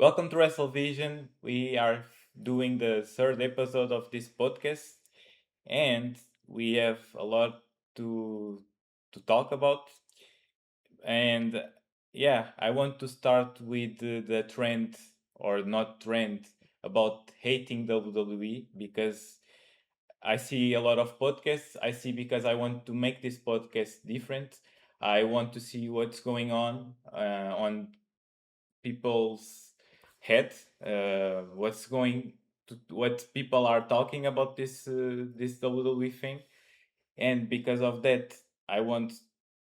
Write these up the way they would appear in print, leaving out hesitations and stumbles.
Welcome to Wrestlevision. We are doing the third episode of this podcast, and we have a lot to talk about. And yeah, I want to start with the trend or not trend about hating WWE because I see a lot of podcasts. I see because I want to make this podcast different. I want to see what's going on people's head, what people are talking about this WWE thing, and because of that, I want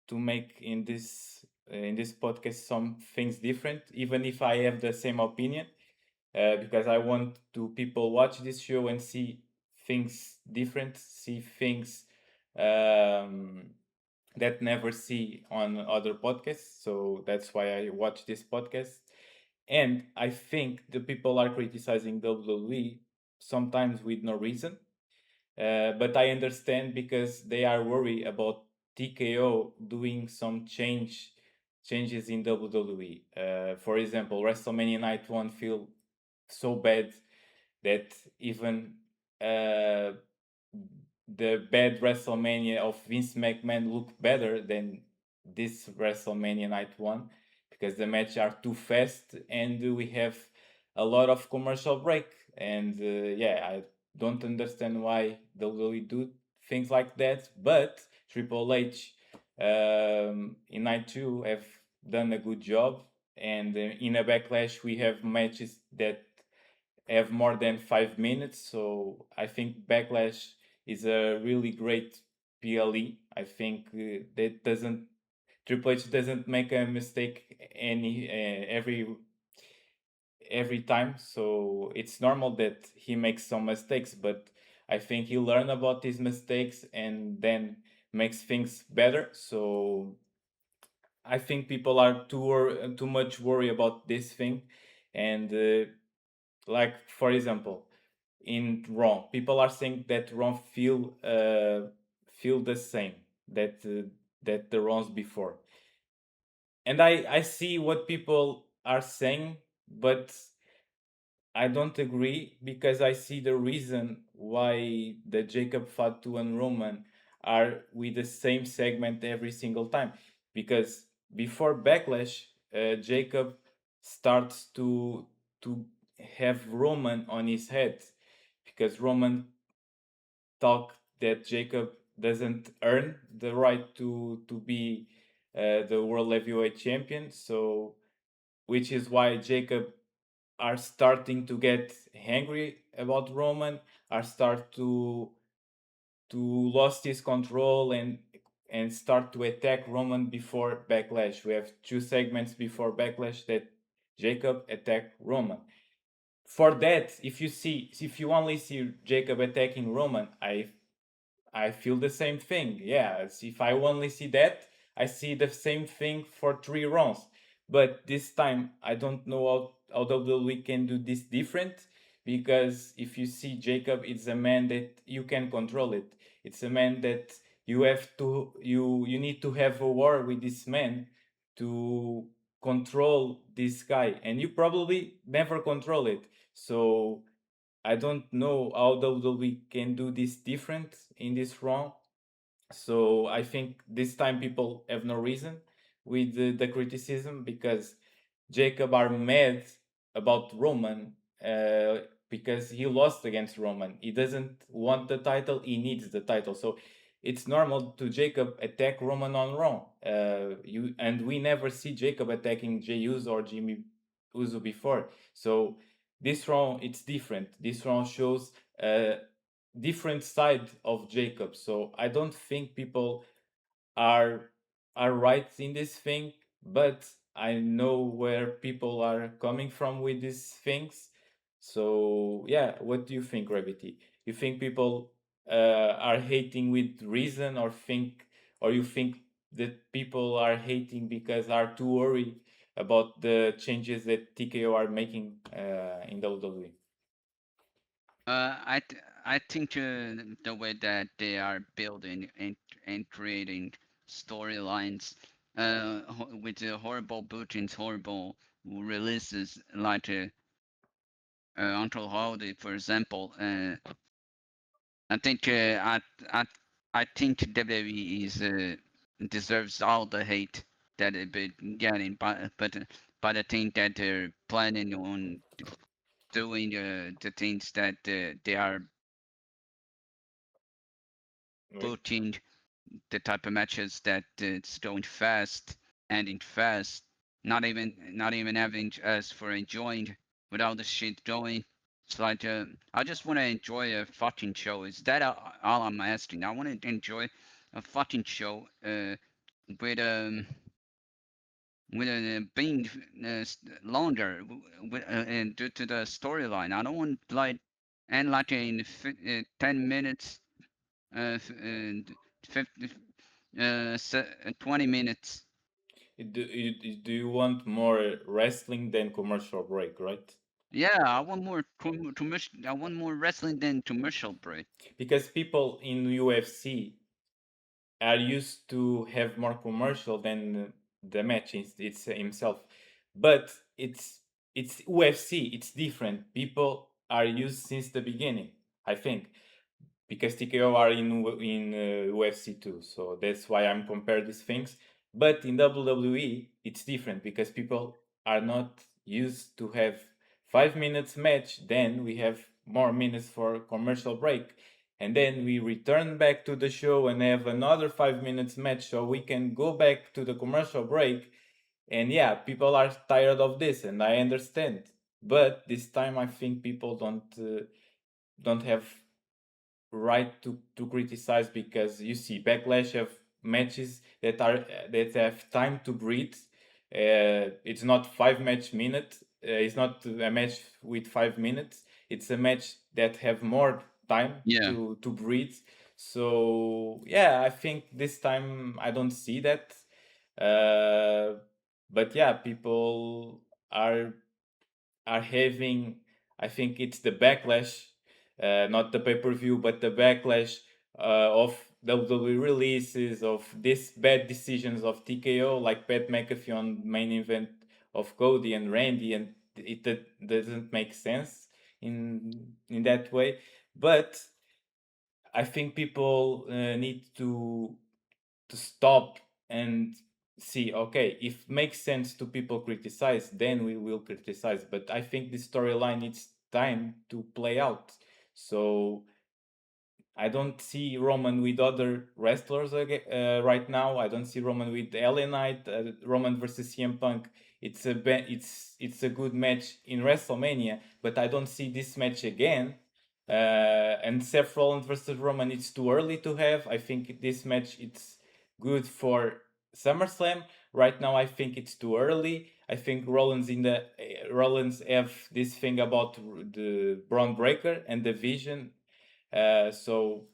to make in this podcast some things different, even if I have the same opinion, because I want to people watch this show and see things different, see things um, that never see on other podcasts. So that's why I watch this podcast. And I think the people are criticizing WWE sometimes with no reason. But I understand because they are worried about TKO doing some changes in WWE. For example, WrestleMania Night One feel so bad that even uh, the bad WrestleMania of Vince McMahon look better than this WrestleMania Night One because the match are too fast and we have a lot of commercial break. And yeah, I don't understand why WWE do things like that. But Triple H in Night Two have done a good job. And in a backlash, we have matches that have more than 5 minutes. So I think Backlash is a really great PLE. I think that doesn't Triple H doesn't make a mistake every time. So it's normal that he makes some mistakes, but I think he learn about his mistakes and then makes things better. So I think people are too much worried about this thing, and like for example in Raw. People are saying that Raw feel the same that the Raws before, and I see what people are saying, but I don't agree because I see the reason why the Jacob Fatu and Roman are with the same segment every single time. Because before Backlash, Jacob starts to have Roman on his head because Roman talk that Jacob doesn't earn the right to be the world heavyweight champion. So, which is why Jacob are starting to get angry about Roman, are start to lost his control and start to attack Roman before Backlash. We have two segments before Backlash that Jacob attack Roman. For that, if you only see Jacob attacking Roman, I feel the same thing. Yeah, if I only see that, I see the same thing for 3 rounds. But this time, I don't know how WWE can do this different because if you see Jacob, it's a man that you can control it. It's a man that you need to have a war with this man to control this guy, and you probably never control it. So I don't know how WWE can do this different in this round. So I think this time people have no reason with the criticism because Jacob are mad about Roman because he lost against Roman. He doesn't want the title, he needs the title. So it's normal to Jacob attack Roman on Raw. We never see Jacob attacking Jey Uso or Jimmy Uso before. So this round it's different. This round shows a different side of Jacob. So I don't think people are are right in this thing, but I know where people are coming from with these things. So yeah, what do you think, Gravity? You think people are hating with reason, or you think that people are hating because are too worried about the changes that TKO are making in WWE? I think the way that they are building and creating storylines, with horrible bookings, horrible releases, like Until Holiday, for example. I think I I think WWE is deserves all the hate that it been getting, but I think that they're planning on doing the things that they are Right? booking, the type of matches that it's going fast, ending fast, not even having us for enjoying without the shit going. It's like I just want to enjoy a fucking show. Is that all I'm asking? I want to enjoy a fucking show with being longer and due to the storyline. I don't want like and like in 10 minutes, 50, 20 minutes. Do you want more wrestling than commercial break, right? Yeah, I want more commercial. I want more wrestling than commercial break. Because people in UFC are used to have more commercial than the match it's himself. But it's UFC, it's different. People are used since the beginning, I think, because TKO are in UFC too. So that's why I'm comparing these things. But in WWE, it's different because people are not used to have 5 minutes match. Then we have more minutes for commercial break, and then we return back to the show and have another 5 minutes match, so we can go back to the commercial break. And yeah, people are tired of this, and I understand. But this time, I think people don't have right to criticize, because you see backlash have matches that have time to breathe. It's not 5 match minute. It's not a match with 5 minutes. It's a match that have more time Yeah. to breathe. So yeah, I think this time I don't see that. uh, but yeah, people are are having, I think it's the backlash, not the pay per view, but the backlash of WWE releases, of these bad decisions of TKO, like Pat McAfee on main event of Cody and Randy, and doesn't make sense in that way. But I think people need to stop and see, okay, if it makes sense to people criticize, then we will criticize. But I think the storyline needs time to play out. So I don't see Roman with other wrestlers right now. I don't see Roman with LA Knight. Roman versus CM Punk. It's a good match in WrestleMania, but I don't see this match again. And Seth Rollins versus Roman, it's too early to have. I think this match it's good for SummerSlam. Right now, I think it's too early. I think Rollins have this thing about the Braun Breaker and the Vision, so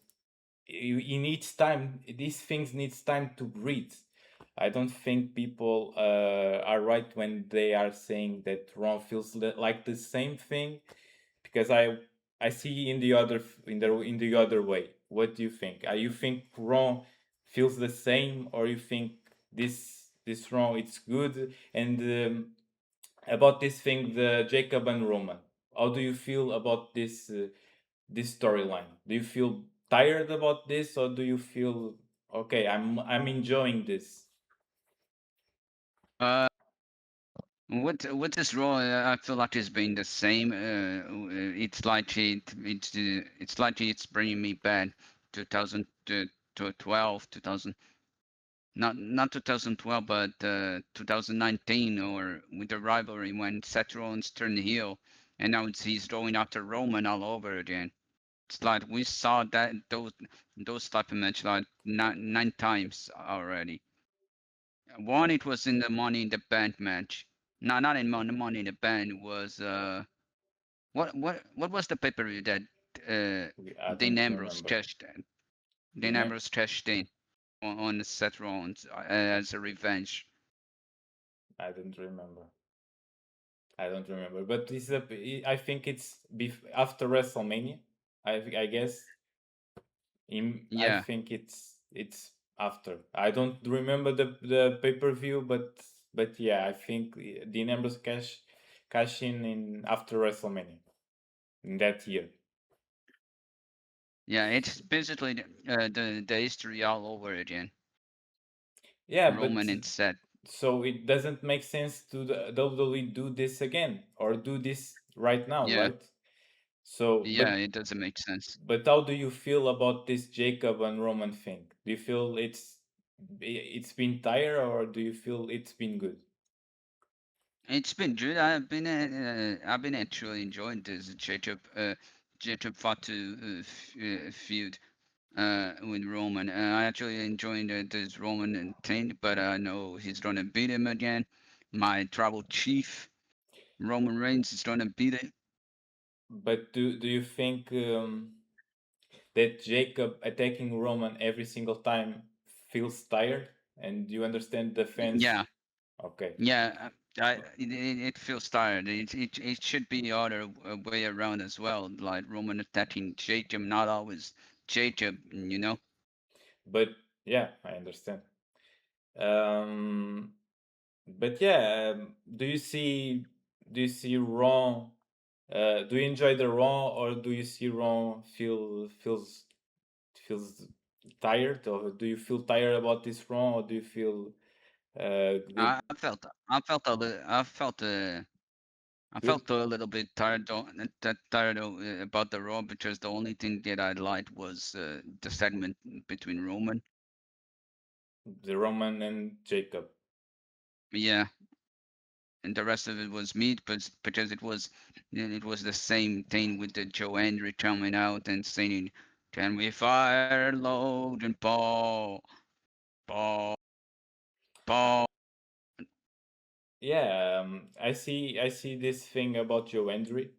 he needs time. These things needs time to breathe. I don't think people are right when they are saying that Ron feels like the same thing, because I see in the other in the other way. What do you think? You think Ron feels the same, or you think this Ron it's good? And about this thing, the Jacob and Roman. How do you feel about this storyline? Do you feel tired about this, or do you feel okay? I'm enjoying this. Uh, what this role? I feel like it's been the same. It's like it's like it's bringing me back 2000 to 12, 2000, not 2012, but 2019, or with the rivalry when Seth Rollins turned heel, and now he's going after Roman all over again. It's like we saw that those type of match like nine times already. One, it was in the Money in the Bank match. No, not in Money in the Bank. It was what was the pay per view that uh I Dean don't Ambrose remember. cashed Dean Didn't Ambrose cashed in on Seth Rollins as a revenge. I don't remember. I don't remember. But I think it's after WrestleMania. I guess. I Yeah, think it's after. I don't remember the pay per view, but yeah, I think Dean Ambrose cash in after WrestleMania in that year. Yeah, it's basically the history all over again. Yeah, but Roman and Seth. so it doesn't make sense to the WWE do this again or do this right now, Yeah, right? So, yeah, it doesn't make sense. but how do you feel about this Jacob and Roman thing? Do you feel it's been tired or do you feel it's been good? It's been good. I've been actually enjoying this Jacob Fatu feud with Roman. I actually enjoying this Roman thing, but I know he's gonna beat him again. My tribal chief Roman Reigns is gonna beat it. But do you think that Jacob attacking Roman every single time feels tired? And do you understand the fans? Yeah, Okay, yeah. It feels tired. It should be the other way around as well. Like Roman attacking Jacob, not always Jacob. You know. but yeah, I understand. Um, but yeah, do you see Raw? Do you enjoy the Raw, or do you see Raw feels tired, or do you feel tired about this Raw, or do you feel good I felt a little, I good felt a little bit tired about the Raw because the only thing that I liked was the segment between Roman. the Roman and Jacob? Yeah, and the rest of it was meat, but because it was the same thing with the Joe Hendry coming out and saying, "Can we fire Logan Paul, Paul, Paul?" Yeah, I see this thing about Joe Hendry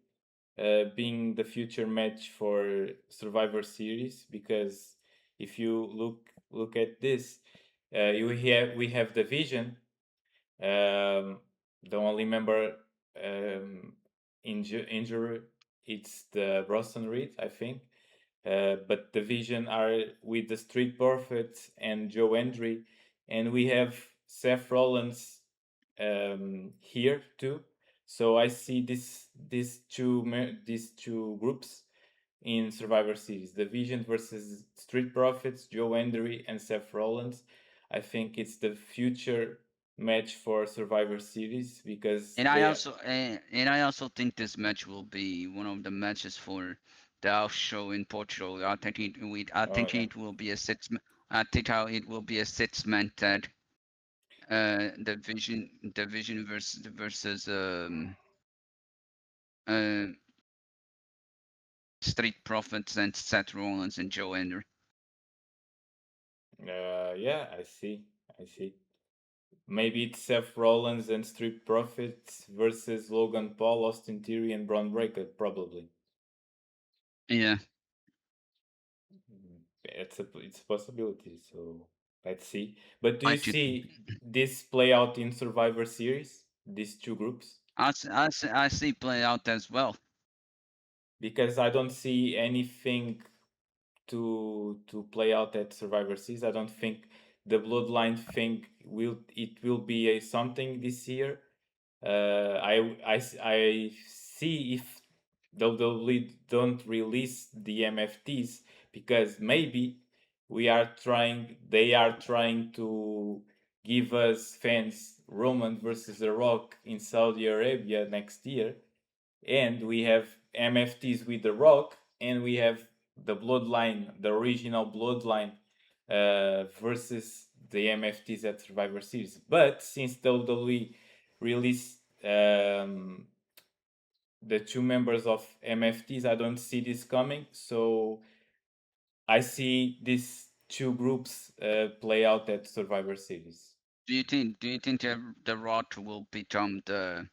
being the future match for Survivor Series because if you look at this, we have the Vision, the only member injury it's the Boston Reed, I think. But the Vision are with the Street Profits and Joe Hendry, and we have Seth Rollins here too. So I see these two groups in Survivor Series: the Vision versus Street Profits, Joe Hendry and Seth Rollins. I think it's the future match for Survivor Series because they And I also think this match will be one of the matches for the house show in Portugal. I oh think yeah. it will be a I think how it will be a six-man tag. The Vision versus uh Street Profits and Seth Rollins and Joe Hendry. Yeah, I see. Maybe it's Seth Rollins and Street Profits versus Logan Paul, Austin Theory, and Braun Breaker, probably. Yeah, It's a possibility. So let's see. But do I you should. see this play out in Survivor Series? These two groups? I see play out as well. Because I don't see anything to play out at Survivor Series. I don't think the Bloodline thing will be a something this year. I see if WWE don't release the MFTs because maybe they are trying to give us fans Roman versus The Rock in Saudi Arabia next year, and we have MFTs with The Rock, and we have the Bloodline, the original Bloodline, versus the MFTs at Survivor Series. But since WWE released the two members of MFTs, I don't see this coming. So I see these two groups play out at Survivor Series. Do you think the Rock will become the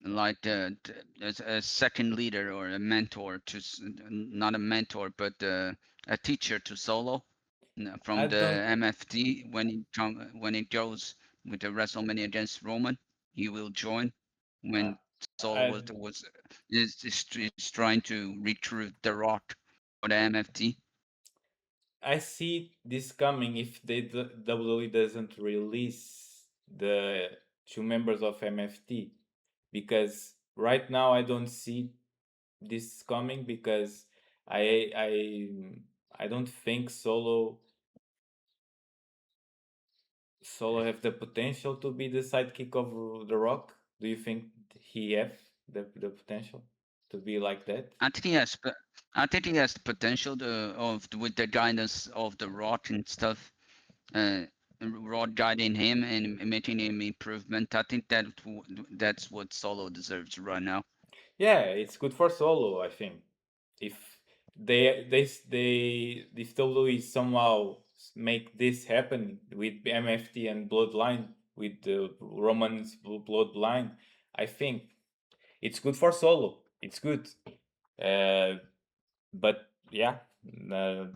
like as a second leader or a mentor to not a mentor but a teacher to Solo I from the don't. MFT when it goes with the WrestleMania against Roman, he will join Uh, when Solo I is trying to recruit The Rock for the MFT. I see this coming if WWE doesn't release the two members of MFT, because right now I don't see this coming, because I I I don't think Solo have the potential to be the sidekick of The Rock. Do you think he have the potential to be like that? I think he has, I think he has the potential with the guidance of the Rot and stuff. Uh, Rod guiding him and making him improvement. I think that's what Solo deserves right now. Yeah, it's good for Solo, I think. If if WWE somehow make this happen with MFT and Bloodline, with the Roman's Bloodline, I think it's good for Solo. It's good. Uh, but yeah,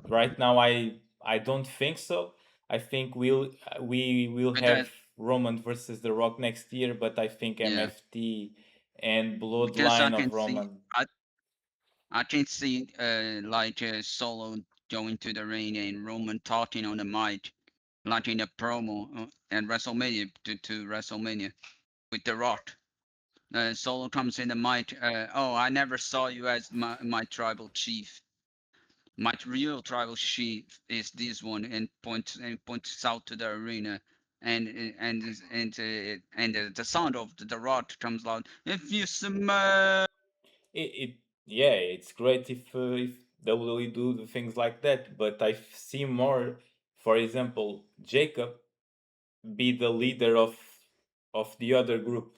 right now I don't think so. I think we will But have that, Roman versus The Rock next year, but I think yeah, MFT and because Bloodline of Roman. I can see Solo going to the ring and Roman talking on the mic, like in a promo at WrestleMania to WrestleMania with The Rock. Solo comes in the mic. Oh, I never saw you as my tribal chief. My real tribal chief is this one, and points out to the arena, and the sound of the rod comes loud. If you smell, It yeah, it's great if WWE do the things like that, but I see more, for example, Jacob be the leader of the other group,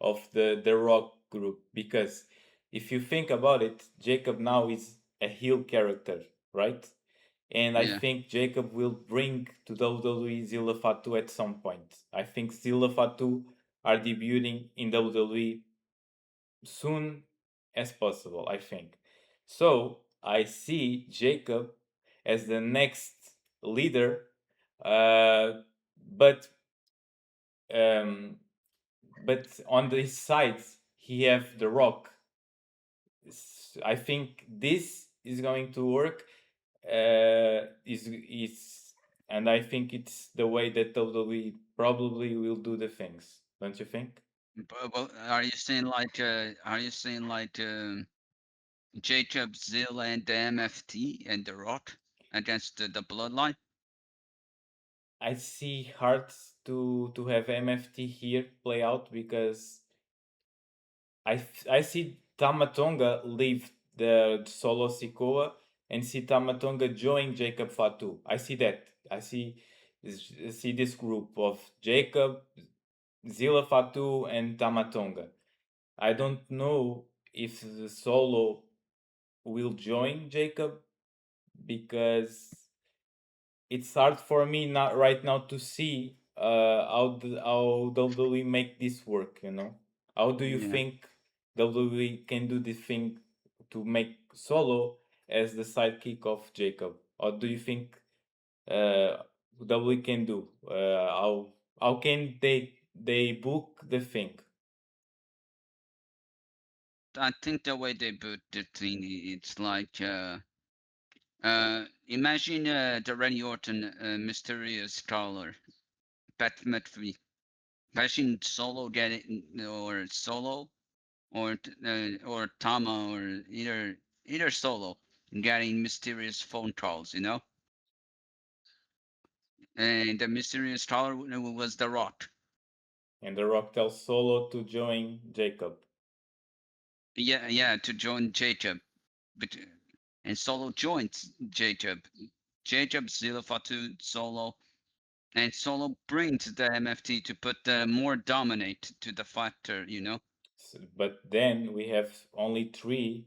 of the Rock group, because if you think about it, Jacob now is a heel character, right? And I yeah, think Jacob will bring to WWE Zilla Fatu at some point. I think Zilla Fatu are debuting in WWE soon as possible, I think. So I see Jacob as the next leader, uh, but um, but on the sides he have the Rock. I think this is going to work. Is and I think it's the way that WWE probably will do the things. Don't you think? but are you saying Jacob Zilla and the MFT and the Rock against the Bloodline? I see hard to have MFT here play out, because I see Tamatonga leave the solo Sikoa and see Tamatonga join Jacob Fatu. I see that. I see this group of Jacob, Zilla Fatu, and Tamatonga. I don't know if the solo will join Jacob, because it's hard for me not right now to see how WWE make this work. How do you Yeah. think WWE can do this thing to make Solo as the sidekick of Jacob? Or do you think WWE can do? How can they book the thing? I think the way they put the thing, it's imagine the Randy Orton mysterious caller, Pat McAfee. Imagine Solo getting or Solo or Tama or either Solo getting mysterious phone calls, and the mysterious caller was The Rock. And The Rock tells Solo to join Jacob. Yeah, yeah, to join Jacob, but and Solo joins Jacob. Jacob, Zilla Fatu, Solo, and Solo brings the MFT to put the more dominate to the factor. But then we have only three,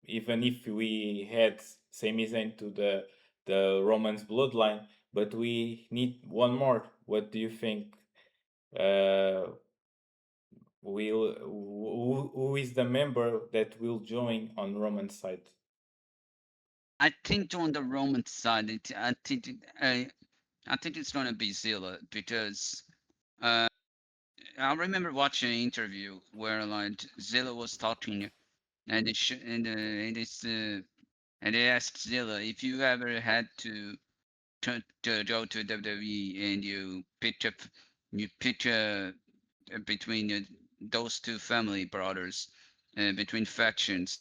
even if we had Sami Zayn to the Romans bloodline, but we need one more. What do you think? Uh, who is the member that will join on Roman side? I think on the Roman side, I think it's gonna be Zilla because uh, I remember watching an interview where Zilla was talking and they asked Zilla if you ever had to. to go to WWE and you picture between those two family brothers, between factions,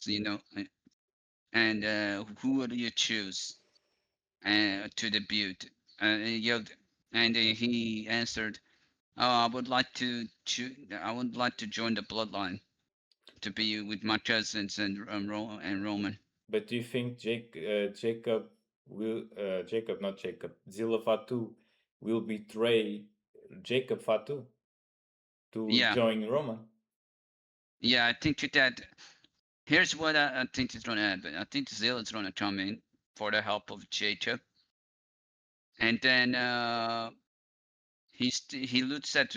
and who would you choose to debut? And he answered, "Oh, I would like to join the bloodline to be with my cousins and Roman." But do you think Jacob will not Jacob Zilla Fatu will betray Jacob Fatu to Yeah, join Roman? yeah. I think that here's what I think is going to happen. I think Zill is going to come in for the help of Jacob, and then he looks at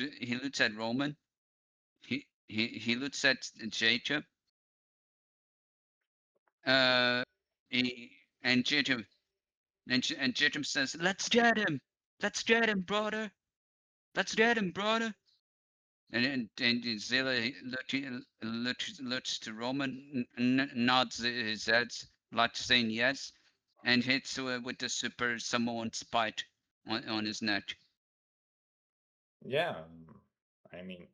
Roman. He looks at Jacob. Uh, he and Jacob and Jacob says, let's get him, brother, let's get him, brother." And Zilla looks to Roman, nods his head, like saying yes, and hits with the Super Samoan spite on his neck. Yeah, I mean,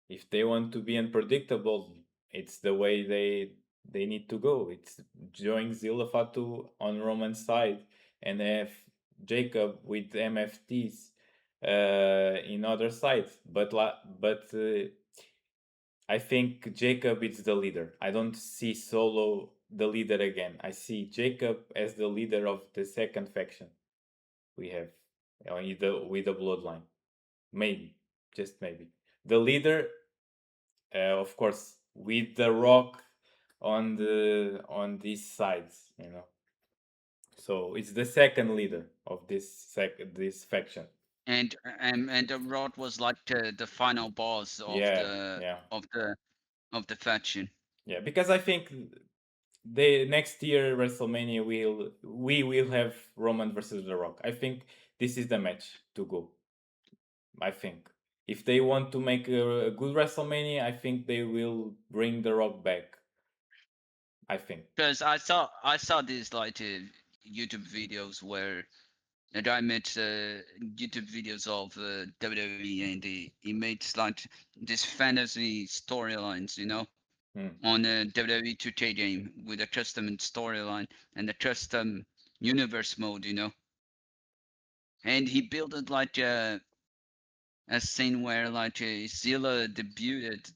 if they want to be unpredictable, it's the way they need to go. It's join Zilla Fatu on Roman's side and have Jacob with MFTs in other sides. But I think Jacob is the leader. I don't see Solo the leader again. I see Jacob as the leader of the second faction we have with the bloodline. Maybe, just maybe. The leader, of course, with the Rock on these sides, you know. So it's the second leader of this faction. And the Rod was like the final boss Yeah, yeah, of the faction. yeah. Because I think the next year WrestleMania we will have Roman versus The Rock. I think this is the match to go. I think if they want to make a good WrestleMania, I think they will bring The Rock back. I think. Because I saw these like YouTube videos where a guy made YouTube videos of WWE, and he made like these fantasy storylines, Hmm. on a WWE 2K game with a custom storyline and a custom universe mode, and he built it like a scene where like Zilla debuted,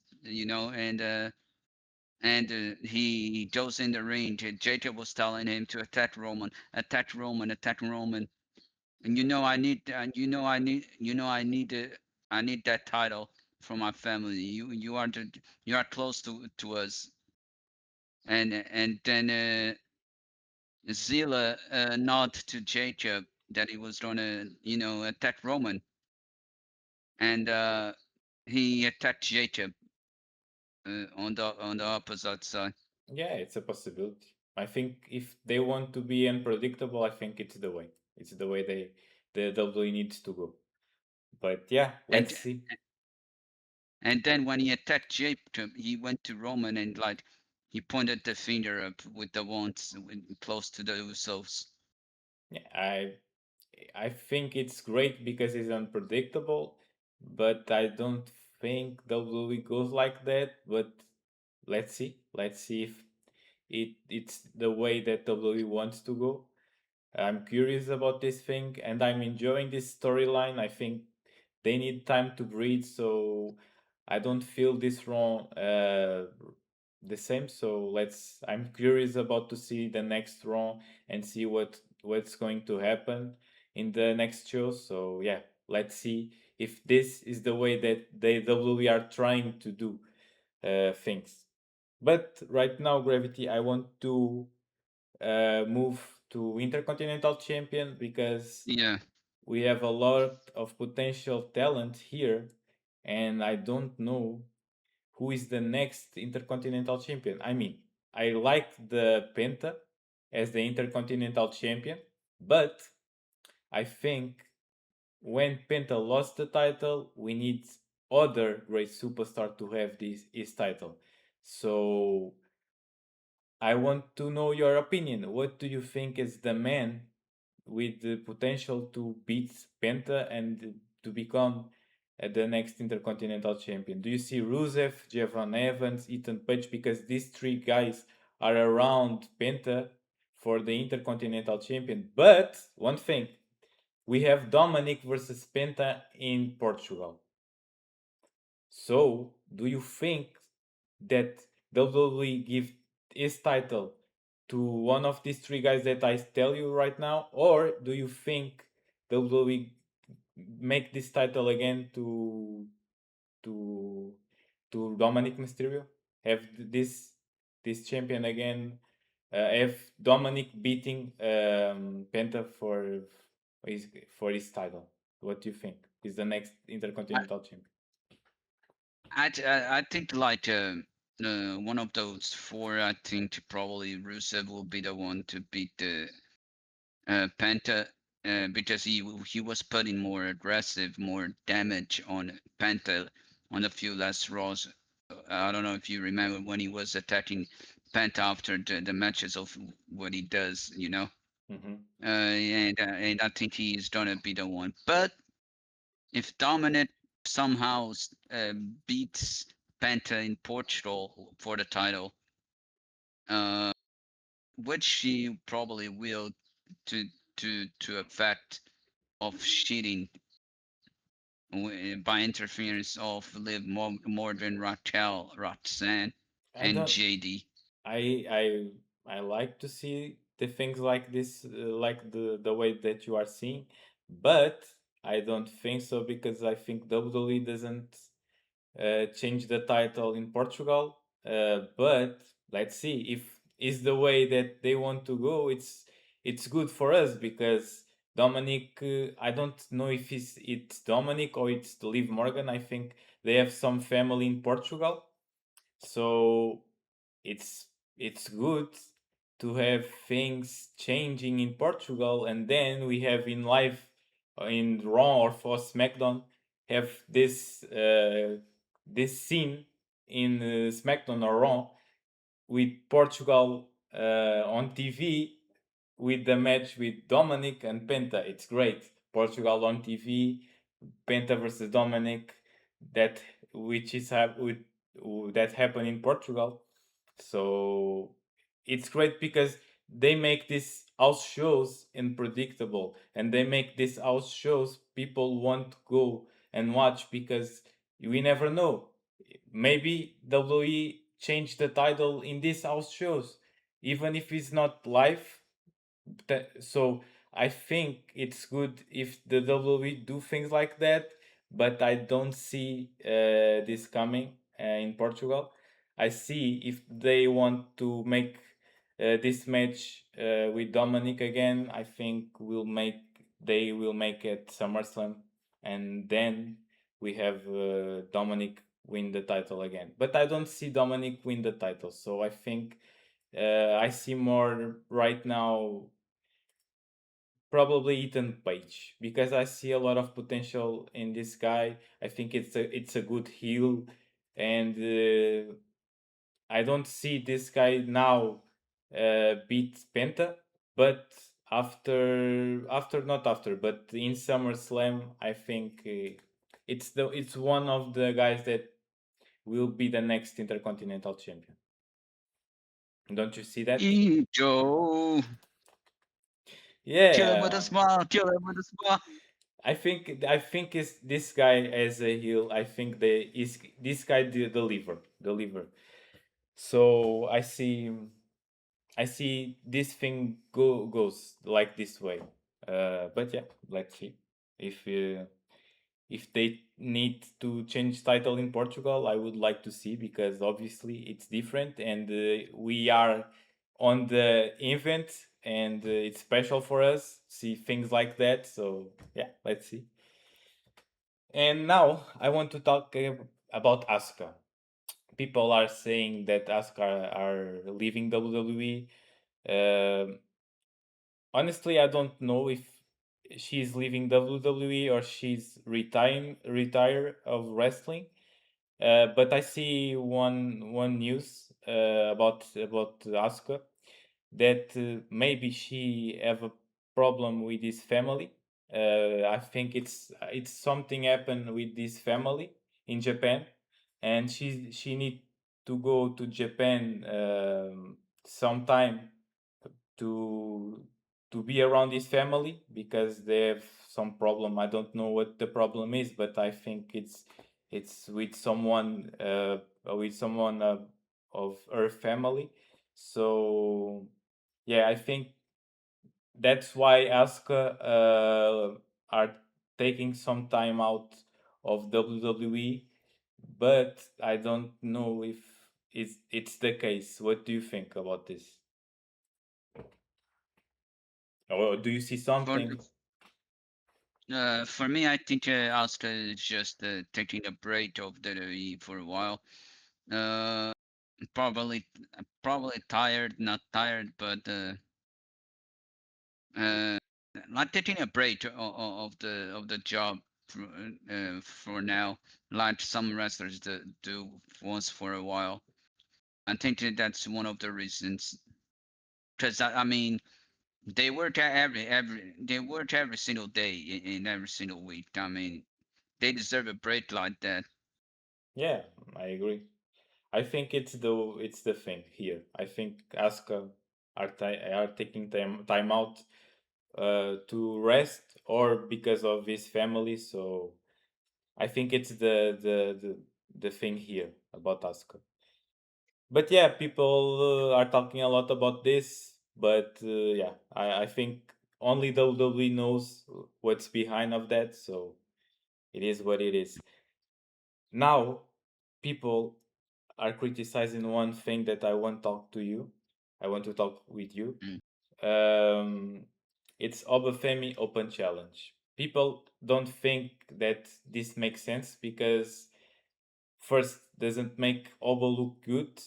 and he goes in the ring. Jacob was telling him to attack Roman, attack Roman, and I need that title for my family. You are close to us, and then Zilla nod to Jacob that he was gonna attack Roman, and he attacked Jacob on the opposite side. Yeah, it's a possibility. I think if they want to be unpredictable, I think it's the way. It's the way the WWE needs to go. But yeah, And let's see. and then when he attacked Jacob, he went to Roman and like he pointed the finger up with the wands close to the Usos. Yeah, I think it's great because it's unpredictable, but I don't think WWE goes like that. But let's see. Let's see if it's the way that WWE wants to go. I'm curious about this thing and I'm enjoying this storyline. I think they need time to breathe, so I don't feel this wrong the same. So I'm curious about to see the next Raw and see what's going to happen in the next show. So yeah, let's see if this is the way that they WWE are trying to do things. But right now, Gravity, I want to move to Intercontinental Champion because Yeah, we have a lot of potential talent here, and I don't know who is the next Intercontinental Champion. I mean, I like the Penta as the Intercontinental Champion, but I think when Penta lost the title, we need other great superstar to have this his title. So I want to know your opinion. What do you think is the man with the potential to beat Penta and to become the next Intercontinental Champion? Do you see Rusev, Javon Evans, Ethan Page? Because these three guys are around Penta for the Intercontinental Champion. But one thing, we have Dominic versus Penta in Portugal. So, do you think that WWE give his title to one of these three guys that I tell you right now, or do you think WWE make this title again to to Dominic Mysterio? Have this champion again? Have Dominic beating Penta his for his title? What do you think? Is the next I Intercontinental Champion? I think like one of those four. I think probably Rusev will be the one to beat the Penta, because he was putting more aggressive, more damage on Penta on a few last Raws. I don't know if you remember when he was attacking Penta after the matches of what he does, you know. Mm-hmm. And I think he's gonna be the one. But if Dominic somehow beats Penta in Portugal for the title, uh, which she probably will, to to effect of cheating by interference of Liv Morgan, Raquel, Roxanne, I and don't. JD. I like to see the things like this, like the way that you are seeing, but I don't think so because I think WWE doesn't change the title in Portugal. But let's see if is the way that they want to go. It's good for us because Dominic. I don't know if it's Dominic or it's Liv Morgan. I think they have some family in Portugal, so it's it's good to have things changing in Portugal, and then we have in live in Raw or for SmackDown have this scene in SmackDown or Raw with Portugal on TV with the match with Dominic and Penta. It's great. Portugal on TV, Penta versus Dominic, that which is with that happened in Portugal. So it's great because they make these house shows unpredictable, and they make these house shows people want to go and watch because we never know. Maybe WWE change the title in these house shows, even if it's not live. So I think it's good if the WWE do things like that, but I don't see this coming in Portugal. I see if they want to make this match with Dominic again. I think they will make it SummerSlam, and then we have Dominic win the title again. But I don't see Dominic win the title, so I think I see more right now probably Ethan Page because I see a lot of potential in this guy. I think it's a good heel, and I don't see this guy now beat Penta, but after not after, but in SummerSlam, I think it's one of the guys that will be the next Intercontinental Champion. Don't you see that? Joe, kill him with a Yeah, smile, kill him with a smile. I think is this guy as a heel. I think this guy deliver. So I see this thing goes like this way. But yeah, let's see if they need to change title in Portugal. I would like to see because obviously it's different, and we are on the event, and it's special for us see things like that. So yeah, let's see. And now I want to talk about Asuka. People are saying that Asuka are leaving WWE. Um Honestly, I don't know if she's leaving WWE or she's retire of wrestling. But I see one news about Asuka that maybe she have a problem with his family. I think it's something happened with this family in Japan, and she need to go to Japan sometime to be around his family because they have some problem. I don't know what the problem is, but I think it's with someone of her family. So yeah, I think that's why Asuka are taking some time out of WWE, but I don't know if it's the case. What do you think about this? Or do you see For something? for me, I think Asuka is just taking a break of WWE for a while. Uh, probably probably tired, not tired, but uh, not taking a break of the job for now, like some wrestlers do once for a while. I think that's one of the reasons. Because I mean, they work every single day in every single week. I mean, they deserve a break like that. Yeah, I agree. I think it's the thing here. I think Asuka are taking time out to rest or because of his family. So I think it's the thing here about Asuka. But yeah, people are talking a lot about this. But yeah, I think only WWE knows what's behind of that. So it is what it is. Now, people are criticizing one thing that I want to talk to you. I want to talk with you. Mm. Um, it's Oba Femi Open Challenge. People don't think that this makes sense because first doesn't make Oba look good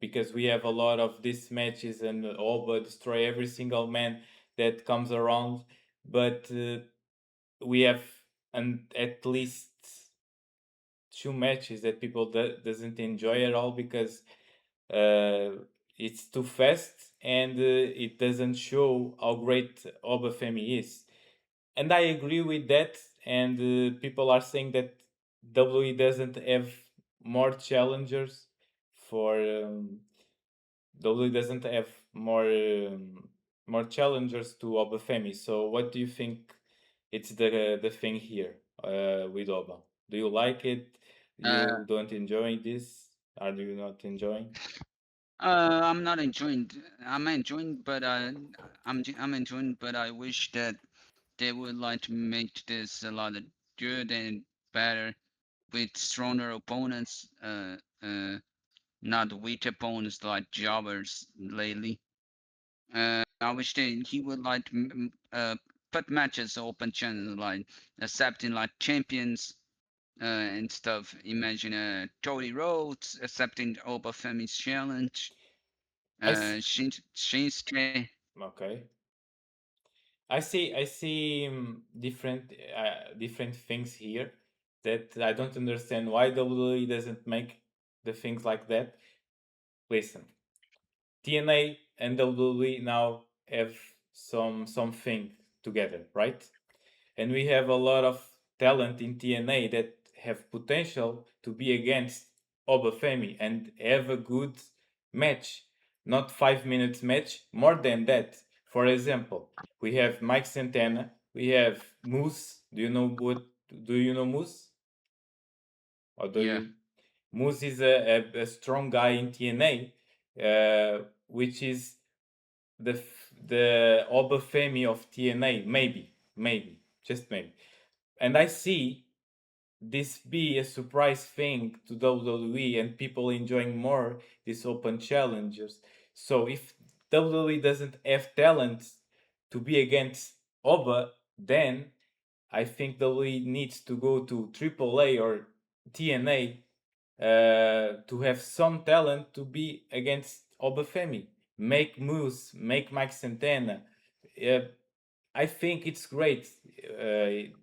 because we have a lot of these matches and Oba destroy every single man that comes around, but we have at least two matches that people doesn't enjoy at all because uh, it's too fast and it doesn't show how great Oba Femi is. And I agree with that. And people are saying that WWE doesn't have more challengers for WWE doesn't have more more challengers to Oba Femi. So what do you think? It's the thing here with Oba. Do you like it? Uh, You don't enjoy this? Are you not enjoying? I'm not enjoying. I'm enjoying, but I'm enjoying, but I wish that they would like to make this a lot of good and better with stronger opponents. Not weak opponents like jobbers lately. I wish he would like to put matches open channel like accepting like champions and stuff. Imagine Cody Rhodes accepting Oba Femi's challenge. I s- Shinsuke. okay. I see different things here that I don't understand why WWE doesn't make the things like that. Listen, TNA and WWE now have something together, right? And we have a lot of talent in TNA that have potential to be against Oba Femi and have a good match, not 5 minutes match, more than that. For example, we have Mike Santana, we have Moose. Do you know Moose? Or do Yeah. you? Moose is a strong guy in TNA, which is the Oba Femi of TNA, maybe, just maybe. And I see this be a surprise thing to WWE and people enjoying more these open challenges. So if WWE doesn't have talent to be against Oba, then I think WWE needs to go to AAA or TNA to have some talent to be against Oba Femi. Make Moose, make Mike Santana. Uh, I think it's great.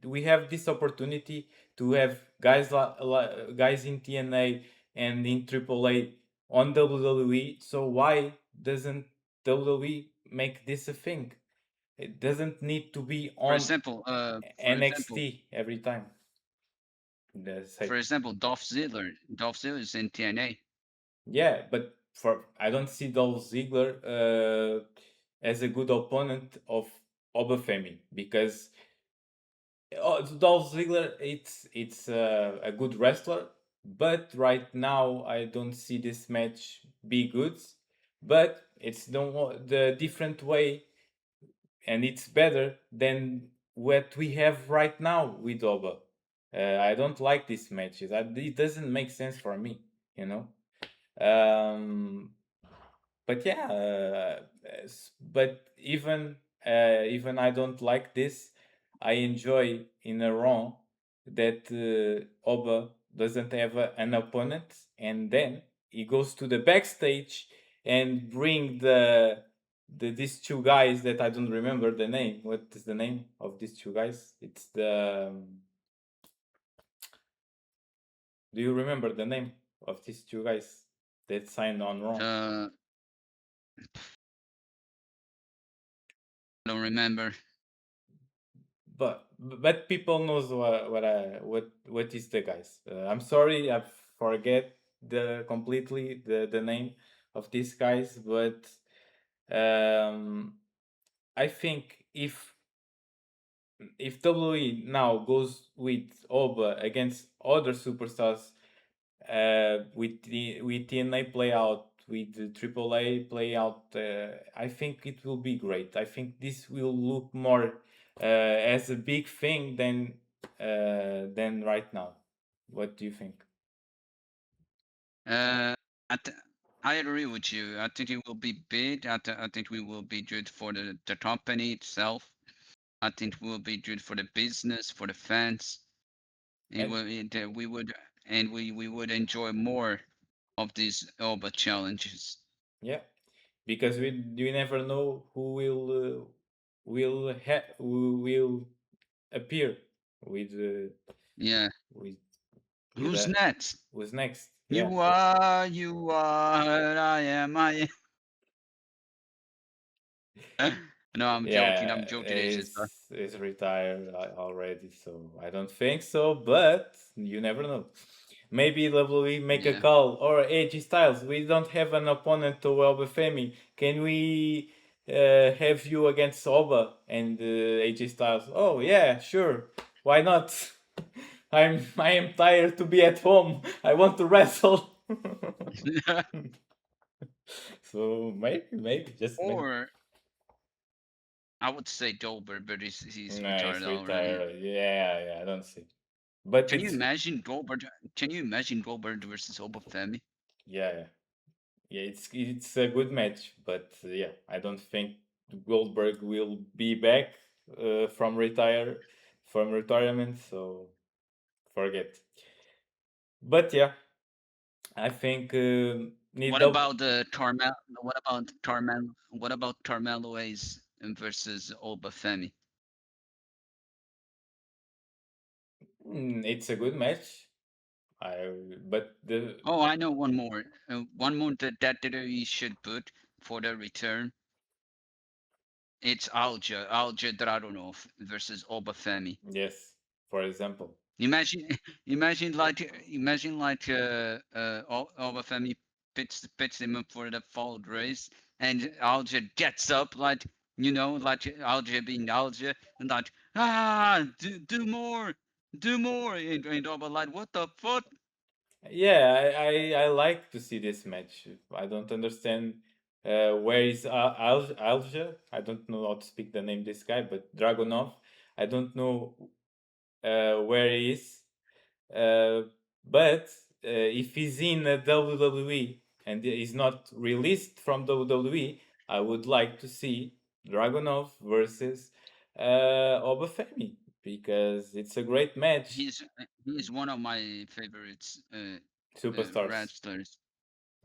We have this opportunity to have guys in TNA and in AAA on WWE. So why doesn't WWE make this a thing? It doesn't need to be For on example, NXT every time. The site. for example, Dolph Ziggler is in TNA. Yeah, but for I don't see Dolph Ziggler as a good opponent of Oba Femi because Dolph Ziggler it's a good wrestler, but right now I don't see this match be good. But it's the different way, and it's better than what we have right now with Oba. I don't like these matches. It doesn't make sense for me, you know. Um, but yeah, but even I don't like this. I enjoy in a Raw that Oba doesn't have an opponent, and then he goes to the backstage and bring the these two guys that I don't remember the name. What is the name of these two guys? It's the do you remember the name of these two guys that signed on Raw? Uh, I don't remember. But people knows what is the guys. I'm sorry, I forget the completely the name of these guys, but um, I think if WWE now goes with Oba against other superstars with TNA play out with the AAA play out, I think it will be great. I think this will look more as a big thing than right now. What do you think? Uh, I, th- I agree with you. I think it will be big. I think we will be good for the company itself. I think it will be good for the business, for the fans. And We would we would enjoy more of these OBA challenges. yeah, because we never know who will appear with Yeah. with with Who's next? who's next. Yeah. You are, I am, I am. No, I'm joking. Yeah, I'm joking. It's just, is retired already, so I don't think so. But you never know. Maybe WWE make a yeah. call or AJ Styles. We don't have an opponent to Oba Femi. Can we have you against Oba and AJ Styles? Oh yeah, sure. Why not? I am tired to be at home. I want to wrestle. So maybe just maybe. Or I would say Dolber, but he's No, retired it's already. retired. Yeah, I don't see. But Can you it's imagine Goldberg? Can you imagine Goldberg versus Oba Femi? yeah, yeah. It's a good match, but yeah, I don't think Goldberg will be back from retirement. So forget. But yeah, I think need What double. about the Carmel? What about Carmel? What about Carmelo Hayes versus Oba Femi? It's a good match. I but the Oh, I know one more. One more that WWE should put for the return. It's Alja Dragunov versus Oba Femi. yes, for example. Imagine, imagine like Obafemi pits him up for the followed race, and Alja gets up like like Alja being Alja, and like do more, and Oba like what the fuck? Yeah, I like to see this match. I don't understand where is Alja. I don't know how to speak the name this guy, but Dragonov. I don't know where he is. Uh, but if he's in WWE and is not released from WWE, I would like to see Dragonov versus Obafemi because it's a great match. He's one of my favorites Superstars. wrestlers.